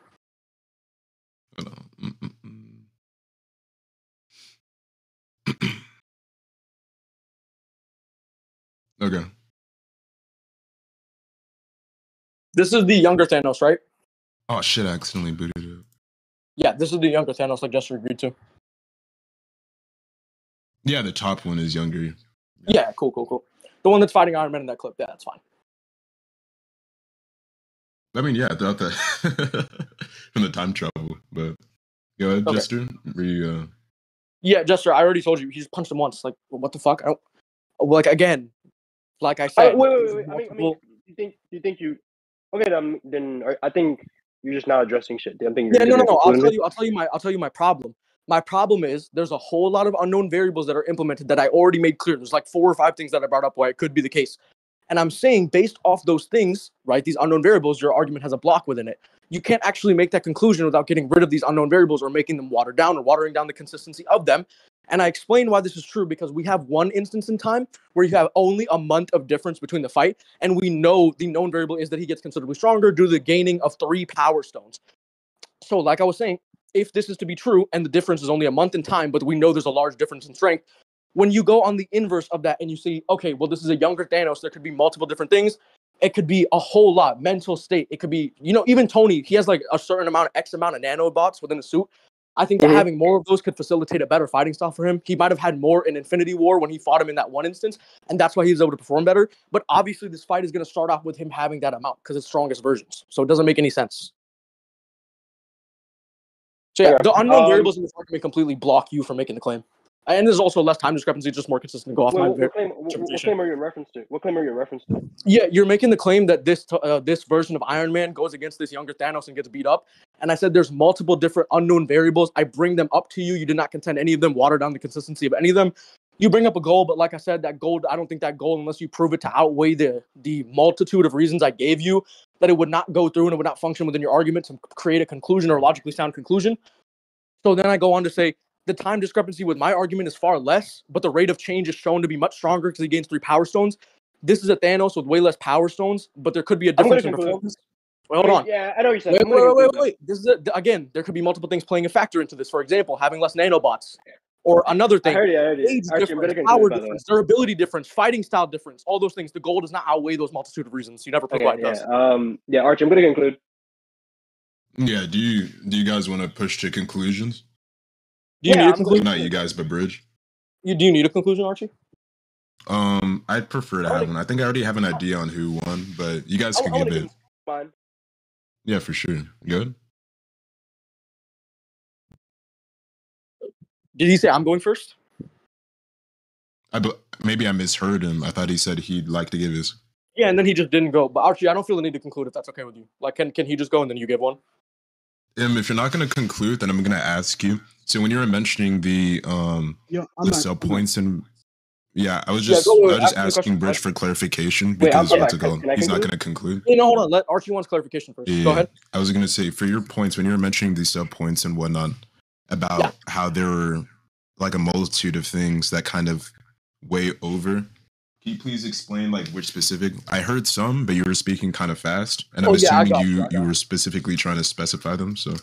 Okay. This is the younger Thanos, right? Oh shit! I accidentally booted it. Yeah, this is the younger Thanos, like Jester agreed to. Yeah, the top one is younger. Yeah, cool. The one that's fighting Iron Man in that clip. Yeah, that's fine. I mean, yeah, throughout that from the time travel, but go ahead, okay. Jester. Yeah, Jester. I already told you. He just punched him once. Like, what the fuck? I don't. Like again, like I said. Wait. I mean, you think you? Okay, then I think you're just now addressing shit. I think no. I'll tell you my problem. My problem is there's a whole lot of unknown variables that are implemented that I already made clear. There's like 4 or 5 things that I brought up why it could be the case. And I'm saying based off those things, right, these unknown variables, your argument has a block within it. You can't actually make that conclusion without getting rid of these unknown variables or making them watered down or watering down the consistency of them. And I explained why this is true because we have one instance in time where you have only a month of difference between the fight. And we know the known variable is that he gets considerably stronger due to the gaining of 3 power stones. So like I was saying, if this is to be true and the difference is only a month in time, but we know there's a large difference in strength, when you go on the inverse of that and you see, okay, well, this is a younger Thanos, there could be multiple different things. It could be a whole lot, mental state. It could be, even Tourney, he has like a certain amount, X amount of nanobots within the suit. I think that having more of those could facilitate a better fighting style for him. He might have had more in Infinity War when he fought him in that one instance, and that's why he was able to perform better. But obviously this fight is going to start off with him having that amount because it's strongest versions. So it doesn't make any sense. So yeah, the unknown variables in this argument completely block you from making the claim. And there's also less time discrepancy, just more consistent to go off what claim are you in reference to? What claim are you in reference to? Yeah, you're making the claim that this version of Iron Man goes against this younger Thanos and gets beat up. And I said there's multiple different unknown variables. I bring them up to you. You did not contend any of them, water down the consistency of any of them. You bring up a goal, but like I said, that goal, I don't think that goal, unless you prove it to outweigh the multitude of reasons I gave you, that it would not go through and it would not function within your argument to create a conclusion or a logically sound conclusion. So then I go on to say the time discrepancy with my argument is far less, but the rate of change is shown to be much stronger because he gains 3 power stones. This is a Thanos with way less power stones, but there could be a difference in performance. Wait, hold on. Yeah, I know what you said. Wait. This is again, there could be multiple things playing a factor into this. For example, having less nanobots. Or another thing, I heard you. age Archie, difference, power difference, durability difference, fighting style difference, all those things. The goal does not outweigh those multitude of reasons. You never provide does. Yeah, Archie, I'm going to conclude. Yeah, do you guys want to push to conclusions? Do you need a conclusion? Not you guys, but Brij. Do you need a conclusion, Archie? I'd prefer to have one. I think I already have an idea on who won, but you guys can give it. Fine. Yeah, for sure. Good. Did he say I'm going first? Maybe I misheard him. I thought he said he'd like to give his. Yeah, and then he just didn't go. But Archie, I don't feel the need to conclude if that's okay with you. Like, can he just go and then you give one? If you're not going to conclude, then I'm going to ask you. So when you were mentioning the sub points and I was just asking Brij for clarification because he's not going to conclude. No, hold on. Let Archie wants clarification first. Yeah, go ahead. I was going to say for your points when you were mentioning the sub points and whatnot about how there were like a multitude of things that kind of weigh over. Can you please explain like which specific? I heard some, but you were speaking kind of fast, and I'm assuming you were specifically trying to specify them. So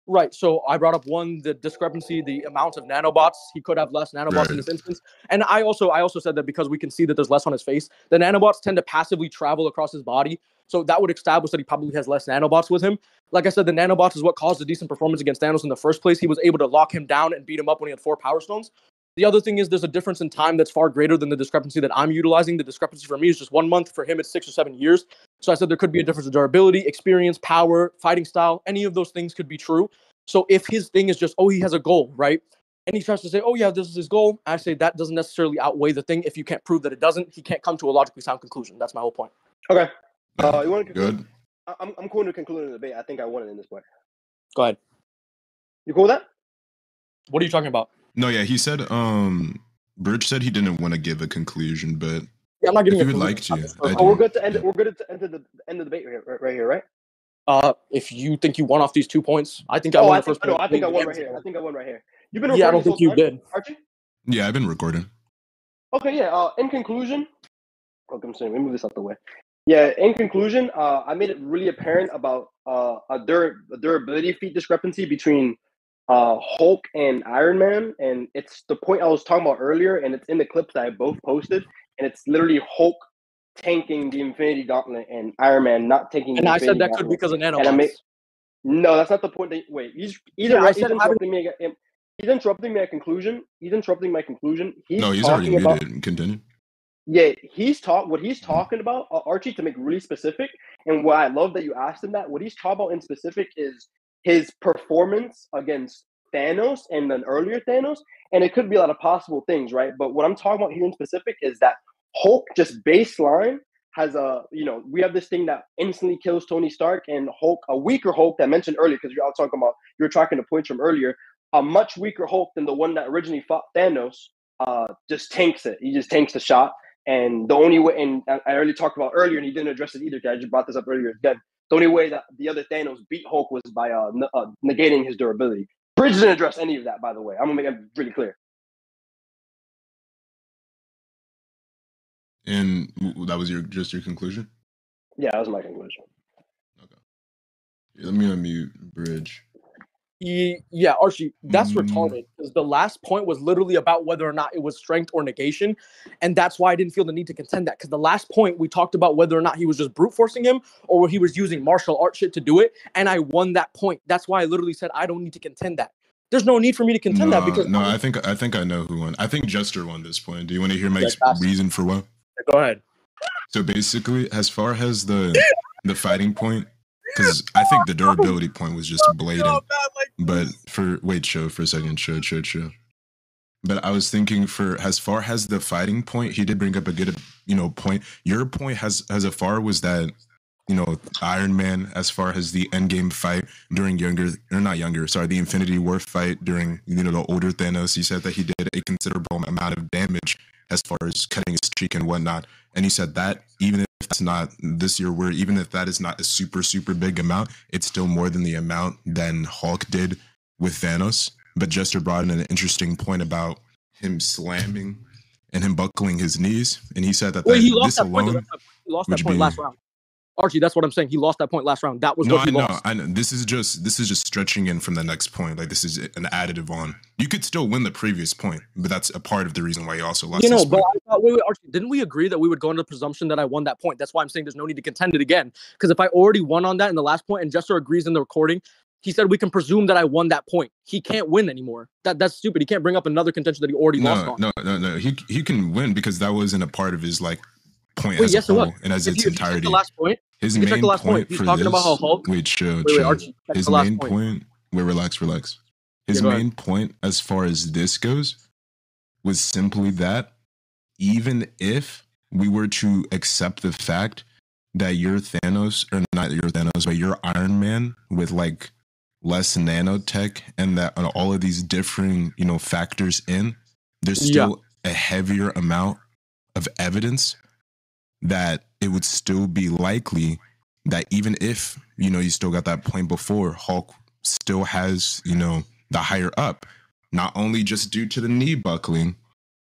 right. So I brought up one, the discrepancy, the amount of nanobots. He could have less nanobots in this instance, and I also said that because we can see that there's less on his face, the nanobots tend to passively travel across his body. So that would establish that he probably has less nanobots with him. Like I said, the nanobots is what caused a decent performance against Thanos in the first place. He was able to lock him down and beat him up when he had 4 power stones. The other thing is there's a difference in time that's far greater than the discrepancy that I'm utilizing. The discrepancy for me is just 1 month. For him, it's 6 or 7 years. So I said there could be a difference in durability, experience, power, fighting style. Any of those things could be true. So if his thing is just, he has a goal, right? And he tries to say, this is his goal. I say that doesn't necessarily outweigh the thing. If you can't prove that it doesn't, he can't come to a logically sound conclusion. That's my whole point. Okay. You want to conclude? Good. I'm cool to conclude the debate. I think I won it in this way. Go ahead. You cool with that? What are you talking about? No, yeah, he said, Brij said he didn't want to give a conclusion, but I'm not giving if you would like to. We're good to end. We're good to end the debate right here, right? If you think you won off these 2 points, I think I won the first point. I think I won right here. You've been recording. Yeah, I don't think you did. Archie? Yeah, I've been recording. Okay, yeah. In conclusion, let me move this out the way. Yeah, in conclusion, I made it really apparent about a durability feat discrepancy between Hulk and Iron Man, and it's the point I was talking about earlier, and it's in the clips that I both posted, and it's literally Hulk tanking the Infinity Gauntlet and Iron Man not taking. And I said that could be because of nanobots. No, that's not the point. He's interrupting me. He's interrupting me at conclusion. He's interrupting my conclusion. He's already muted. Continue. Yeah, what he's talking about, Archie, to make really specific, and what I love that you asked him that, what he's talking about in specific is his performance against Thanos and an earlier Thanos, and it could be a lot of possible things, right? But what I'm talking about here in specific is that Hulk just baseline has we have this thing that instantly kills Tony Stark, and Hulk, a weaker Hulk that I mentioned earlier, because you're talking about, you were tracking the points from earlier, a much weaker Hulk than the one that originally fought Thanos, just tanks it. He just tanks the shot. And the only way, and I already talked about earlier, and he didn't address it either, because I just brought this up earlier again. The only way that the other Thanos beat Hulk was by negating his durability. Brij didn't address any of that, by the way. I'm going to make it really clear. And that was just your conclusion? Yeah, that was my conclusion. Okay. Let me unmute Brij. Yeah, Archie, that's retarded, because the last point was literally about whether or not it was strength or negation, and that's why I didn't feel the need to contend that, because the last point we talked about whether or not he was just brute forcing him or he was using martial art shit to do it, and I won that point. That's why I literally said I don't need to contend that. There's no need for me to contend that, because I think I know who won. I think Jester won this point. Do you want to hear my reason for what? Go ahead. So basically, as far as the fighting point, because I think the durability point was just blatant. But show for a second. Show. But I was thinking for as far as the fighting point, he did bring up a good, point. Your point as far was that Iron Man as far as the Endgame fight during the Infinity War fight during the older Thanos. He said that he did a considerable amount of damage as far as cutting his cheek and whatnot. And he said that even if that's not this year, even if that is not a super, super big amount, it's still more than the amount than Hulk did with Thanos. But Jester brought in an interesting point about him slamming and him buckling his knees. And he said that, he lost this that alone point. He lost that point last round. Archie, that's what I'm saying. He lost that point last round. That was what he lost. I know. This is just stretching in from the next point. Like, this is an additive on. You could still win the previous point, but that's a part of the reason why you also lost. But I thought, wait, Archie, didn't we agree that we would go under the presumption that I won that point? That's why I'm saying there's no need to contend it again. Because if I already won on that in the last point, and Jester agrees in the recording, he said we can presume that I won that point. He can't win anymore. That's stupid. He can't bring up another contention that he already lost on. No. He can win because that wasn't a part of his point as a whole and as its entirety. The last point, his main point he's for talking this. About how Hulk. Wait, chill. Archie, his main point. Wait, relax. His main point, as far as this goes, was simply that even if we were to accept the fact that you're Thanos, or not your Thanos, but you're Iron Man with less nanotech, and that on all of these differing factors there's still a heavier amount of evidence that it would still be likely that even if you still got that point before, Hulk still has the higher up, not only just due to the knee buckling,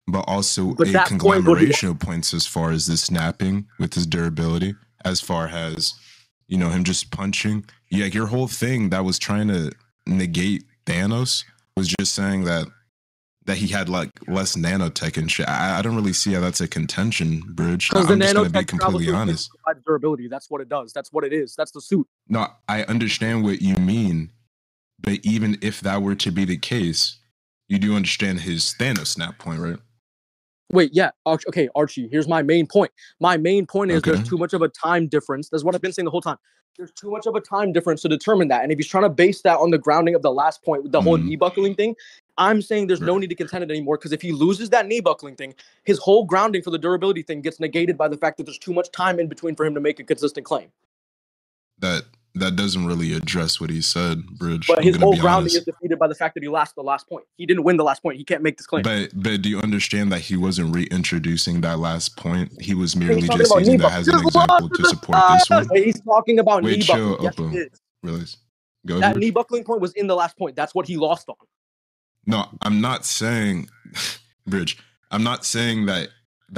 but also a conglomeration of points as far as the snapping with his durability, as far as him just punching. Your whole thing that was trying to negate Thanos was just saying that he had less nanotech and shit. I don't really see how that's a contention, Brij. I'm just gonna be completely honest. Durability, that's what it does. That's what it is. That's the suit. No, I understand what you mean, but even if that were to be the case, you do understand his Thanos snap point, right? Wait, yeah. Okay, Archie, here's my main point. My main point is there's too much of a time difference. That's what I've been saying the whole time. There's too much of a time difference to determine that. And if he's trying to base that on the grounding of the last point with the whole knee buckling thing, I'm saying there's no need to contend it anymore, because if he loses that knee buckling thing, his whole grounding for the durability thing gets negated by the fact that there's too much time in between for him to make a consistent claim. That doesn't really address what he said, Brij. But his whole grounding is defeated by the fact that he lost the last point. He didn't win the last point. He can't make this claim. But do you understand that he wasn't reintroducing that last point? He was merely just using that as an example to support this one. He's talking about knee buckling. Yes, he is. Realize. That knee buckling point was in the last point. That's what he lost on. No, I'm not saying, Brij, I'm not saying that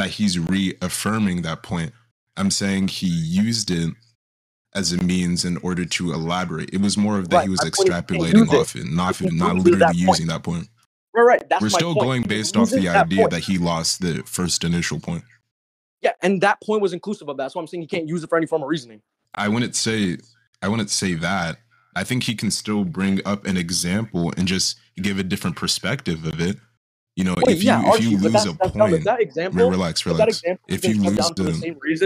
he's reaffirming that point. I'm saying he used it as a means in order to elaborate. It was more of that he was extrapolating off it, not literally using that point. Right. We're still going based off the idea that he lost the first initial point. Yeah, and that point was inclusive of that. That's why I'm saying he can't use it for any form of reasoning. I wouldn't say that. I think he can still bring up an example and just give a different perspective of it. If you lose a point, relax. If you lose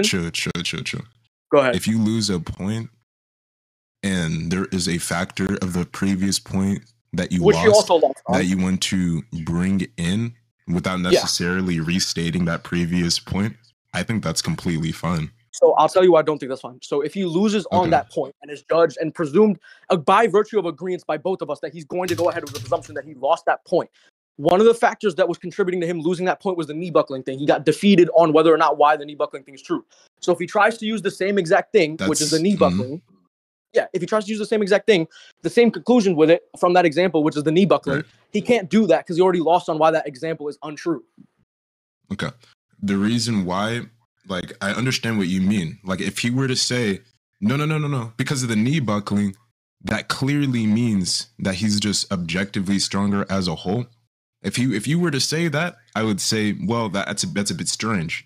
chill. Go ahead. If you lose a point and there is a factor of the previous point that you lost that you want to bring in without necessarily restating that previous point, I think that's completely fine. So I'll tell you why I don't think that's fine. So if he loses on that point and is judged and presumed by virtue of agreement by both of us that he's going to go ahead with the presumption that he lost that point, one of the factors that was contributing to him losing that point was the knee buckling thing. He got defeated on whether or not why the knee buckling thing is true. So if he tries to use the same exact thing, which is the knee buckling, if he tries to use the same exact thing, the same conclusion with it from that example, which is the knee buckling, he can't do that because he already lost on why that example is untrue. Okay. The reason why, I understand what you mean. If he were to say, no, because of the knee buckling, that clearly means that he's just objectively stronger as a whole. If you were to say that, I would say, well, that's a bit strange.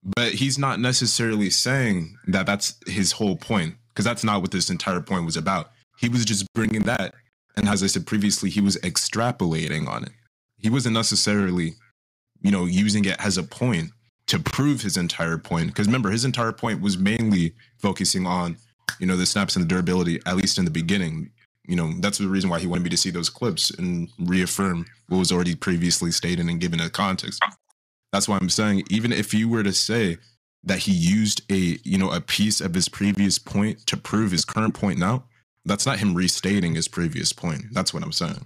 But he's not necessarily saying that that's his whole point, because that's not what this entire point was about. He was just bringing that, and as I said previously, he was extrapolating on it. He wasn't necessarily, using it as a point to prove his entire point. Because remember, his entire point was mainly focusing on, the snaps and the durability, at least in the beginning. That's the reason why he wanted me to see those clips and reaffirm what was already previously stated and given a context. That's why I'm saying, even if you were to say that he used a piece of his previous point to prove his current point now, that's not him restating his previous point. That's what I'm saying.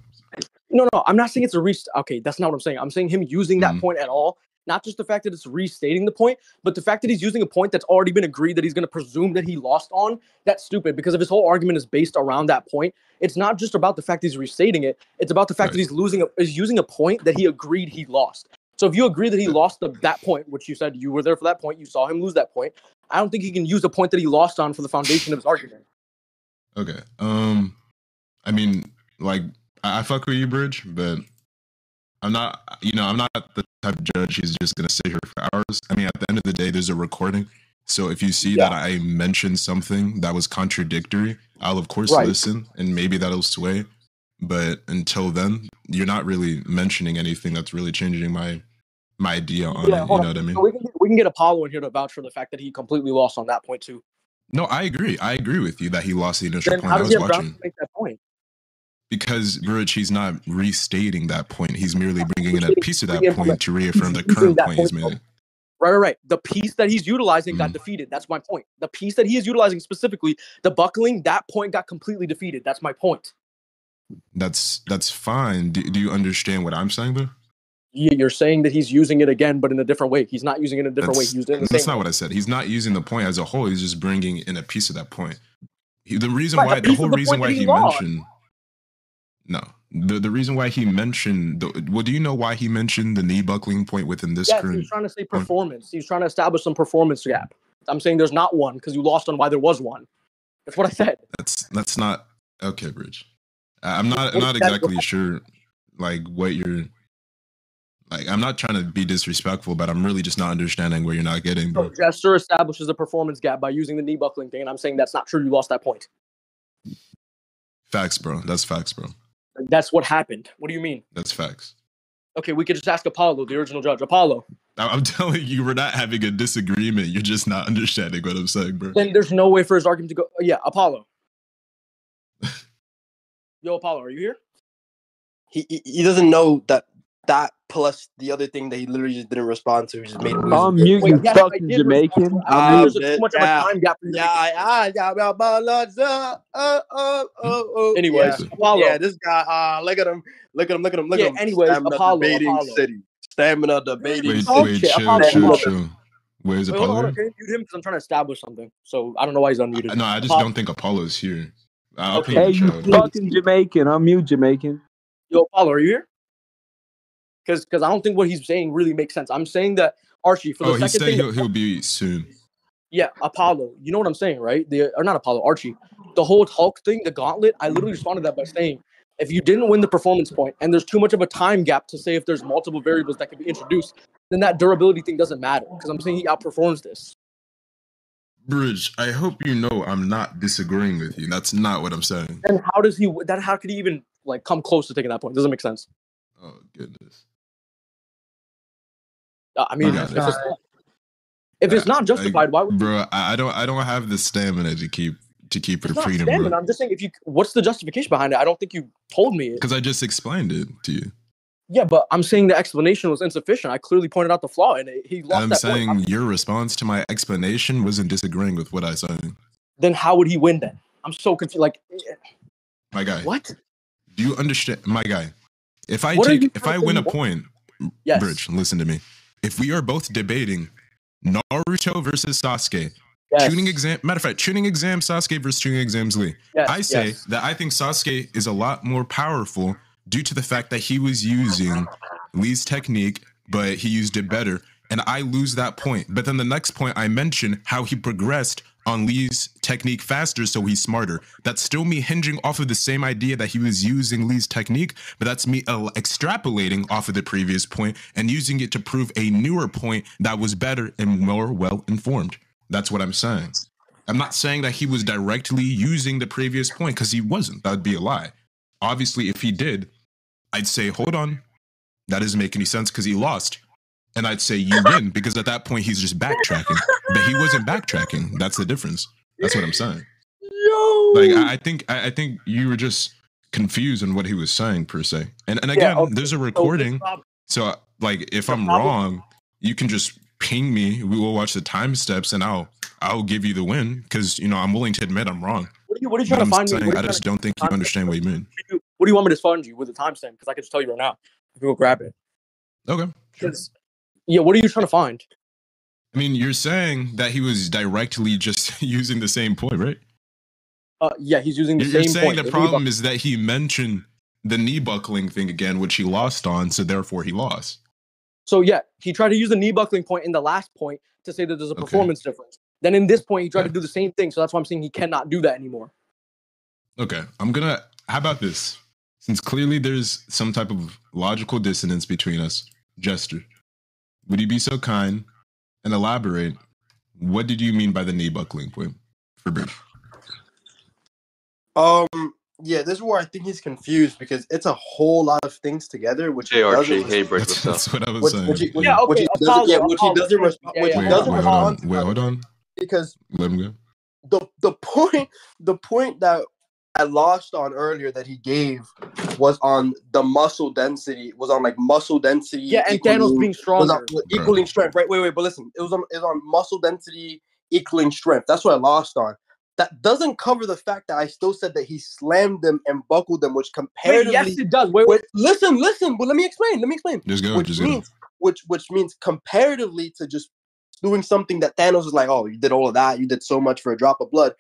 No, I'm not saying it's a okay, that's not what I'm saying. I'm saying him using that point at all. Not just the fact that it's restating the point, but the fact that he's using a point that's already been agreed that he's going to presume that he lost on. That's stupid, because if his whole argument is based around that point, it's not just about the fact he's restating it. It's about the fact that he's using a point that he agreed he lost. So if you agree that he lost that point, which you said you were there for that point, you saw him lose that point, I don't think he can use a point that he lost on for the foundation of his argument. Okay. I mean, like, I fuck with you, Brij, but I'm not the type of judge who's just gonna sit here for hours. I mean, at the end of the day, there's a recording. So if you see that I mentioned something that was contradictory, I'll of course listen, and maybe that'll sway. But until then, you're not really mentioning anything that's really changing my idea on it. You know what I mean? So we can get Apollo in here to vouch for the fact that he completely lost on that point too. No, I agree. I agree with you that he lost the initial Then point. how I does was he have grounds watching. to make that point? Because, Brij, he's not restating that point. He's merely bringing in a piece of that point to reaffirm the Using current that point he's made. Right. The piece that he's utilizing got defeated. That's my point. The piece that he is utilizing specifically, the buckling, that point got completely defeated. That's my point. That's fine. Do you understand what I'm saying, though? You're saying that he's using it again, but in a different way. He's not using it in a different way. He used it in the That's same not way. what I said. He's not using the point as a whole. He's just bringing in a piece of that point. The whole reason why he mentioned... No. The reason why he mentioned... do you know why he mentioned the knee buckling point within this current... He was trying to say performance. He was trying to establish some performance gap. I'm saying there's not one because you lost on why there was one. That's what I said. That's not... Okay, Brij. I'm not exactly sure, like, what you're... Like, I'm not trying to be disrespectful, but I'm really just not understanding where you're not getting, bro. So Jester establishes a performance gap by using the knee buckling thing, and I'm saying that's not true. You lost that point. Facts, bro. That's facts, bro. That's what happened. What do you mean? That's facts. Okay, we could just ask Apollo, the original judge. Apollo. I'm telling you, we're not having a disagreement. You're just not understanding what I'm saying, bro. Then there's no way for his argument to go. Yeah, Apollo. Yo, Apollo, are you here? He doesn't know that plus the other thing that he literally just didn't respond to. He just made him I'm mute, you fucking Jamaican. There's too much of a time gap. Anyways, Apollo. This guy. Look at him. Look at him. Anyways, Apollo. City. Stamina debating. Wait, chill. Where's Apollo? Hold on, can you mute him? Because I'm trying to establish something. So I don't know why he's unmuted. No, I just don't think Apollo's here. Hey, you fucking Jamaican. I'm mute, Jamaican. Yo, Apollo, are you here? Because I don't think what he's saying really makes sense. I'm saying that Archie for the second thing. He'll be soon. Yeah, Apollo. You know what I'm saying, right? Or not Apollo, Archie. The whole Hulk thing, the gauntlet. I literally responded to that by saying, if you didn't win the performance point, and there's too much of a time gap to say if there's multiple variables that can be introduced, then that durability thing doesn't matter. Because I'm saying he outperforms this. Brij, I hope you know I'm not disagreeing with you. That's not what I'm saying. And how does he? How could he even like come close to taking that point? Doesn't make sense. Oh goodness. I mean, if it's not justified, why would? Bro, I don't have the stamina to keep repeating. Bro. I'm just saying, what's the justification behind it? I don't think you told me it. Because I just explained it to you. Yeah, but I'm saying the explanation was insufficient. I clearly pointed out the flaw in it. He lost that point. I'm saying your response to my explanation wasn't disagreeing with what I said. Then how would he win then? I'm so confused. Like, my guy. What? Do you understand, my guy? If I win a point, yes. Brij, listen to me. If we are both debating Naruto versus Sasuke, tuning exam, matter of fact, tuning exam Sasuke versus tuning exams Lee, I say that I think Sasuke is a lot more powerful due to the fact that he was using Lee's technique, but he used it better, and I lose that point. But then the next point I mention how he progressed on Lee's technique faster, so he's smarter. That's still me hinging off of the same idea that he was using Lee's technique, but that's me extrapolating off of the previous point and using it to prove a newer point that was better and more well-informed. That's what I'm saying. I'm not saying that he was directly using the previous point, because he wasn't. That would be a lie. Obviously, if he did, I'd say, hold on, that doesn't make any sense because he lost. And I'd say you win, because at that point he's just backtracking. But he wasn't backtracking. That's the difference. That's what I'm saying. Yo! Like, I think you were just confused on what he was saying, per se. And again, there's a recording. So, like, if I'm wrong, you can just ping me. We will watch the time steps, and I'll give you the win because I'm willing to admit I'm wrong. What are you trying to find me? I just don't think you understand what you mean. What do you want me to fund you with the timestamp? Because I can just tell you right now. I can go grab it. Okay. Sure. Yeah, what are you trying to find? I mean, you're saying that he was directly just using the same point, right? Yeah, he's using the same point. You're saying the problem is that he mentioned the knee buckling thing again, which he lost on, so therefore he lost. So yeah, he tried to use the knee buckling point in the last point to say that there's a performance difference. Then in this point, he tried to do the same thing, so that's why I'm saying he cannot do that anymore. Okay, how about this? Since clearly there's some type of logical dissonance between us, Jester, would you be so kind and elaborate, what did you mean by the knee buckling point for Brij? Yeah, this is where I think he's confused because it's a whole lot of things together, which hey Archie, hey Brij, what's up? That's what I was saying. Which he doesn't respond. Wait, hold on. Because let him go. The point that I lost on earlier that he gave was on the muscle density. Yeah, and Thanos being stronger. Equaling strength, right? Wait, but listen, it was on muscle density equaling strength. That's what I lost on. That doesn't cover the fact that I still said that he slammed them and buckled them, which comparatively. Yes, it does. Wait. Listen. But let me explain. Just go. Which means comparatively to just doing something that Thanos is like, oh, you did all of that. You did so much for a drop of blood,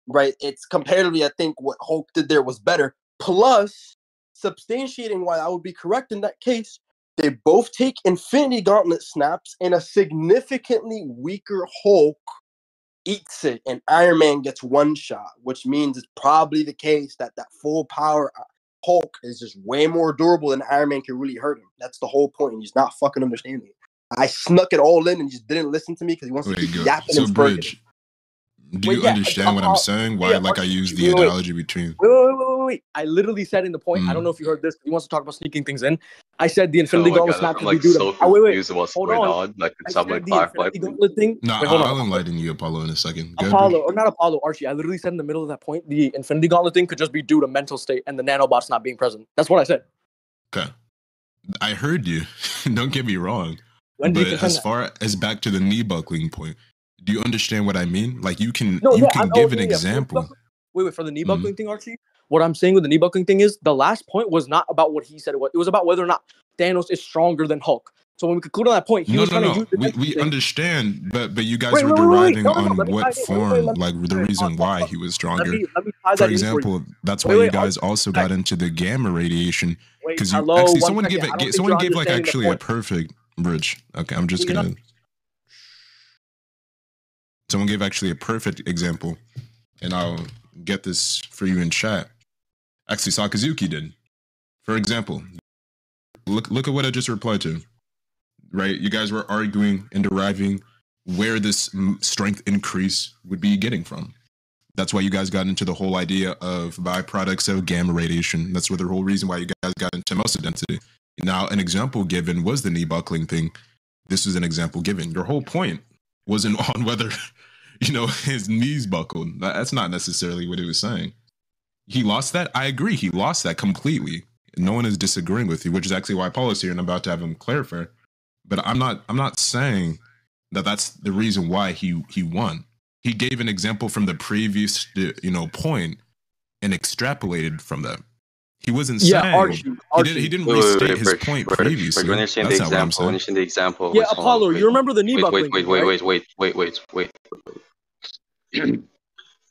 right? It's comparatively, I think what Hulk did there was better. Plus, substantiating why I would be correct in that case, they both take Infinity Gauntlet snaps, and a significantly weaker Hulk eats it, and Iron Man gets one shot, which means it's probably the case that full power Hulk is just way more durable than Iron Man can really hurt him. That's the whole point. He's not fucking understanding it. I snuck it all in and just didn't listen to me because he wants to keep yapping. So Brij, do you understand what I'm saying? Why, I use the analogy between. Wait. I literally said in the point. I don't know if you heard this. He wants to talk about sneaking things in. I said the Infinity Gauntlet snap could be due to. Confused what's going on. Like, I said the Infinity Gauntlet thing. No, I'll enlighten you, Apollo, in a second. Not Apollo, Archie. I literally said in the middle of that point, the Infinity Gauntlet thing could just be due to mental state and the nanobots not being present. That's what I said. Okay, I heard you. Don't get me wrong. But as far as back to the knee buckling point, do you understand what I mean? Like you can give an example. Wait, for the knee buckling thing, Archie? What I'm saying with the knee buckling thing is the last point was not about what he said it was. It was about whether or not Thanos is stronger than Hulk. So when we conclude on that point, he was trying to use the we understand, but you guys were deriving on what form, like the reason why he was stronger. For example, that's why you guys also got into the gamma radiation because someone gave like actually a perfect Brij. Okay, I'm just gonna. Someone gave actually a perfect example, and I'll get this for you in chat. Actually, Sakazuki did. For example, look at what I just replied to. Right, you guys were arguing and deriving where this strength increase would be getting from. That's why you guys got into the whole idea of byproducts of gamma radiation. That's where the whole reason why you guys got into muscle density. Now, an example given was the knee buckling thing. This is an example given. Your whole point wasn't on whether, his knees buckled. That's not necessarily what he was saying. He lost that. I agree. He lost that completely. No one is disagreeing with you, which is actually why Paul's here and I'm about to have him clarify. But I'm not saying that that's the reason why he won. He gave an example from the previous, point and extrapolated from that. He wasn't saying. Archie. He didn't restate his point previously. When you're saying the example, yeah, Apollo, you remember the knee buckling? Wait.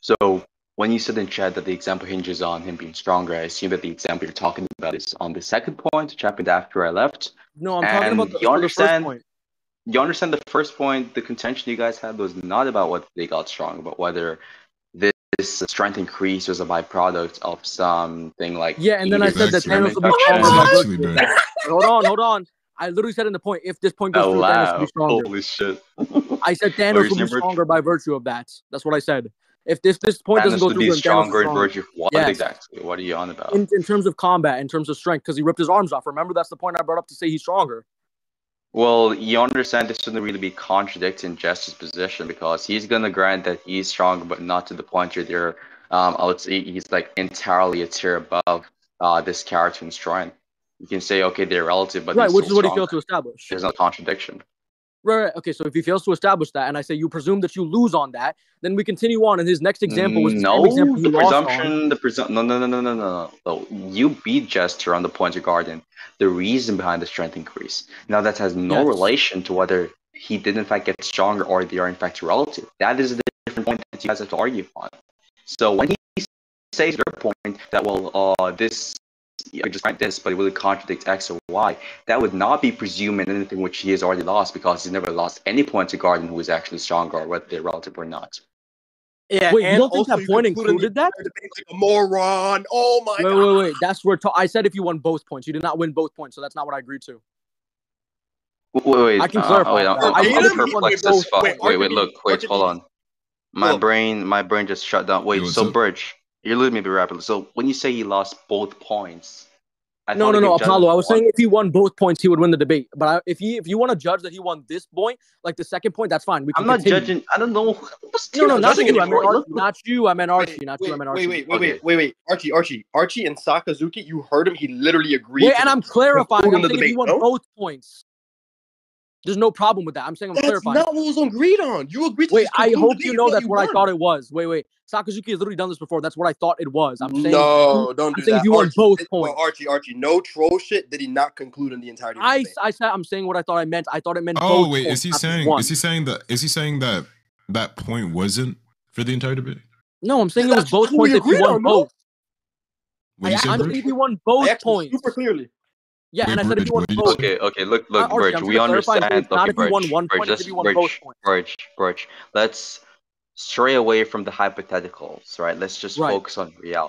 So when you said in chat that the example hinges on him being stronger, I assume that the example you're talking about is on the second point, which happened after I left. No, I'm talking about the first point. You understand the first point, the contention you guys had was not about what they got strong, but whether this strength increase was a byproduct of something like... Yeah, and then I said that Thanos will be stronger by virtue of that. Hold on. I literally said in the point, if this point goes through, Thanos will be stronger. Holy shit. I said Thanos will be stronger by virtue of that. That's what I said. If this point doesn't go through, Thanos stronger in virtue of what exactly? What are you on about? In terms of combat, in terms of strength, because he ripped his arms off. Remember, that's the point I brought up to say he's stronger. Well, you understand this shouldn't really be contradicting Jester's position because he's gonna grant that he's stronger, but not to the point where they're, I would say he's like entirely a tier above this character in strength. You can say, okay, they're relative, but right, which is what he failed to establish. There's no contradiction. Right. Okay. So if he fails to establish that, and I say you presume that you lose on that, then we continue on. And his next example was the same example he the lost on. presumption. No. You beat Jester on the points regarding the reason behind the strength increase. Now that has no relation to whether he did in fact get stronger or they are in fact relative. That is a different point that you guys have to argue on. So when he says their point that this. I just find this, but it really contradicts X or Y. That would not be presuming anything which he has already lost because he's never lost any point to Garden who is actually stronger, whether they're relative or not. Yeah, wait, and you don't think that point included that? Like a moron. Oh my god. Wait. That's where I said if you won both points. You did not win both points, so that's not what I agreed to. Wait. I can clarify. I'm perplexed as fuck. Wait, hold on. My brain just shut down. Wait, so Brij, you're losing me rapidly. So when you say he lost both points, No, Apollo. I was saying if he won both points, he would win the debate. But if you want to judge that he won this point, like the second point, that's fine. We can I'm not judging. I don't know. No, not you. Not you. I meant Archie. Wait. Archie and Sakazuki, you heard him. He literally agreed. Wait, and I'm clarifying. I'm saying if he won both points. There's no problem with that. I'm saying I'm clarifying. That's not what was agreed on. You agreed to Wait, I hope you know that's what I thought it was. Wait. Sakazuki has literally done this before. That's what I thought it was. I'm saying no, don't do that. If you won both points. Archie, no troll shit. Did he not conclude in the entirety? I'm saying what I thought I meant. I thought it meant both. Oh wait, points, is he saying that that point wasn't for the entire debate? No, I'm saying it was both points if you won both. I'm saying if you won both points super clearly. Yeah, and I said if you won both. Okay, look, Brij, we understand. Okay, Brij, let's stray away from the hypotheticals, right? Let's just focus on reality.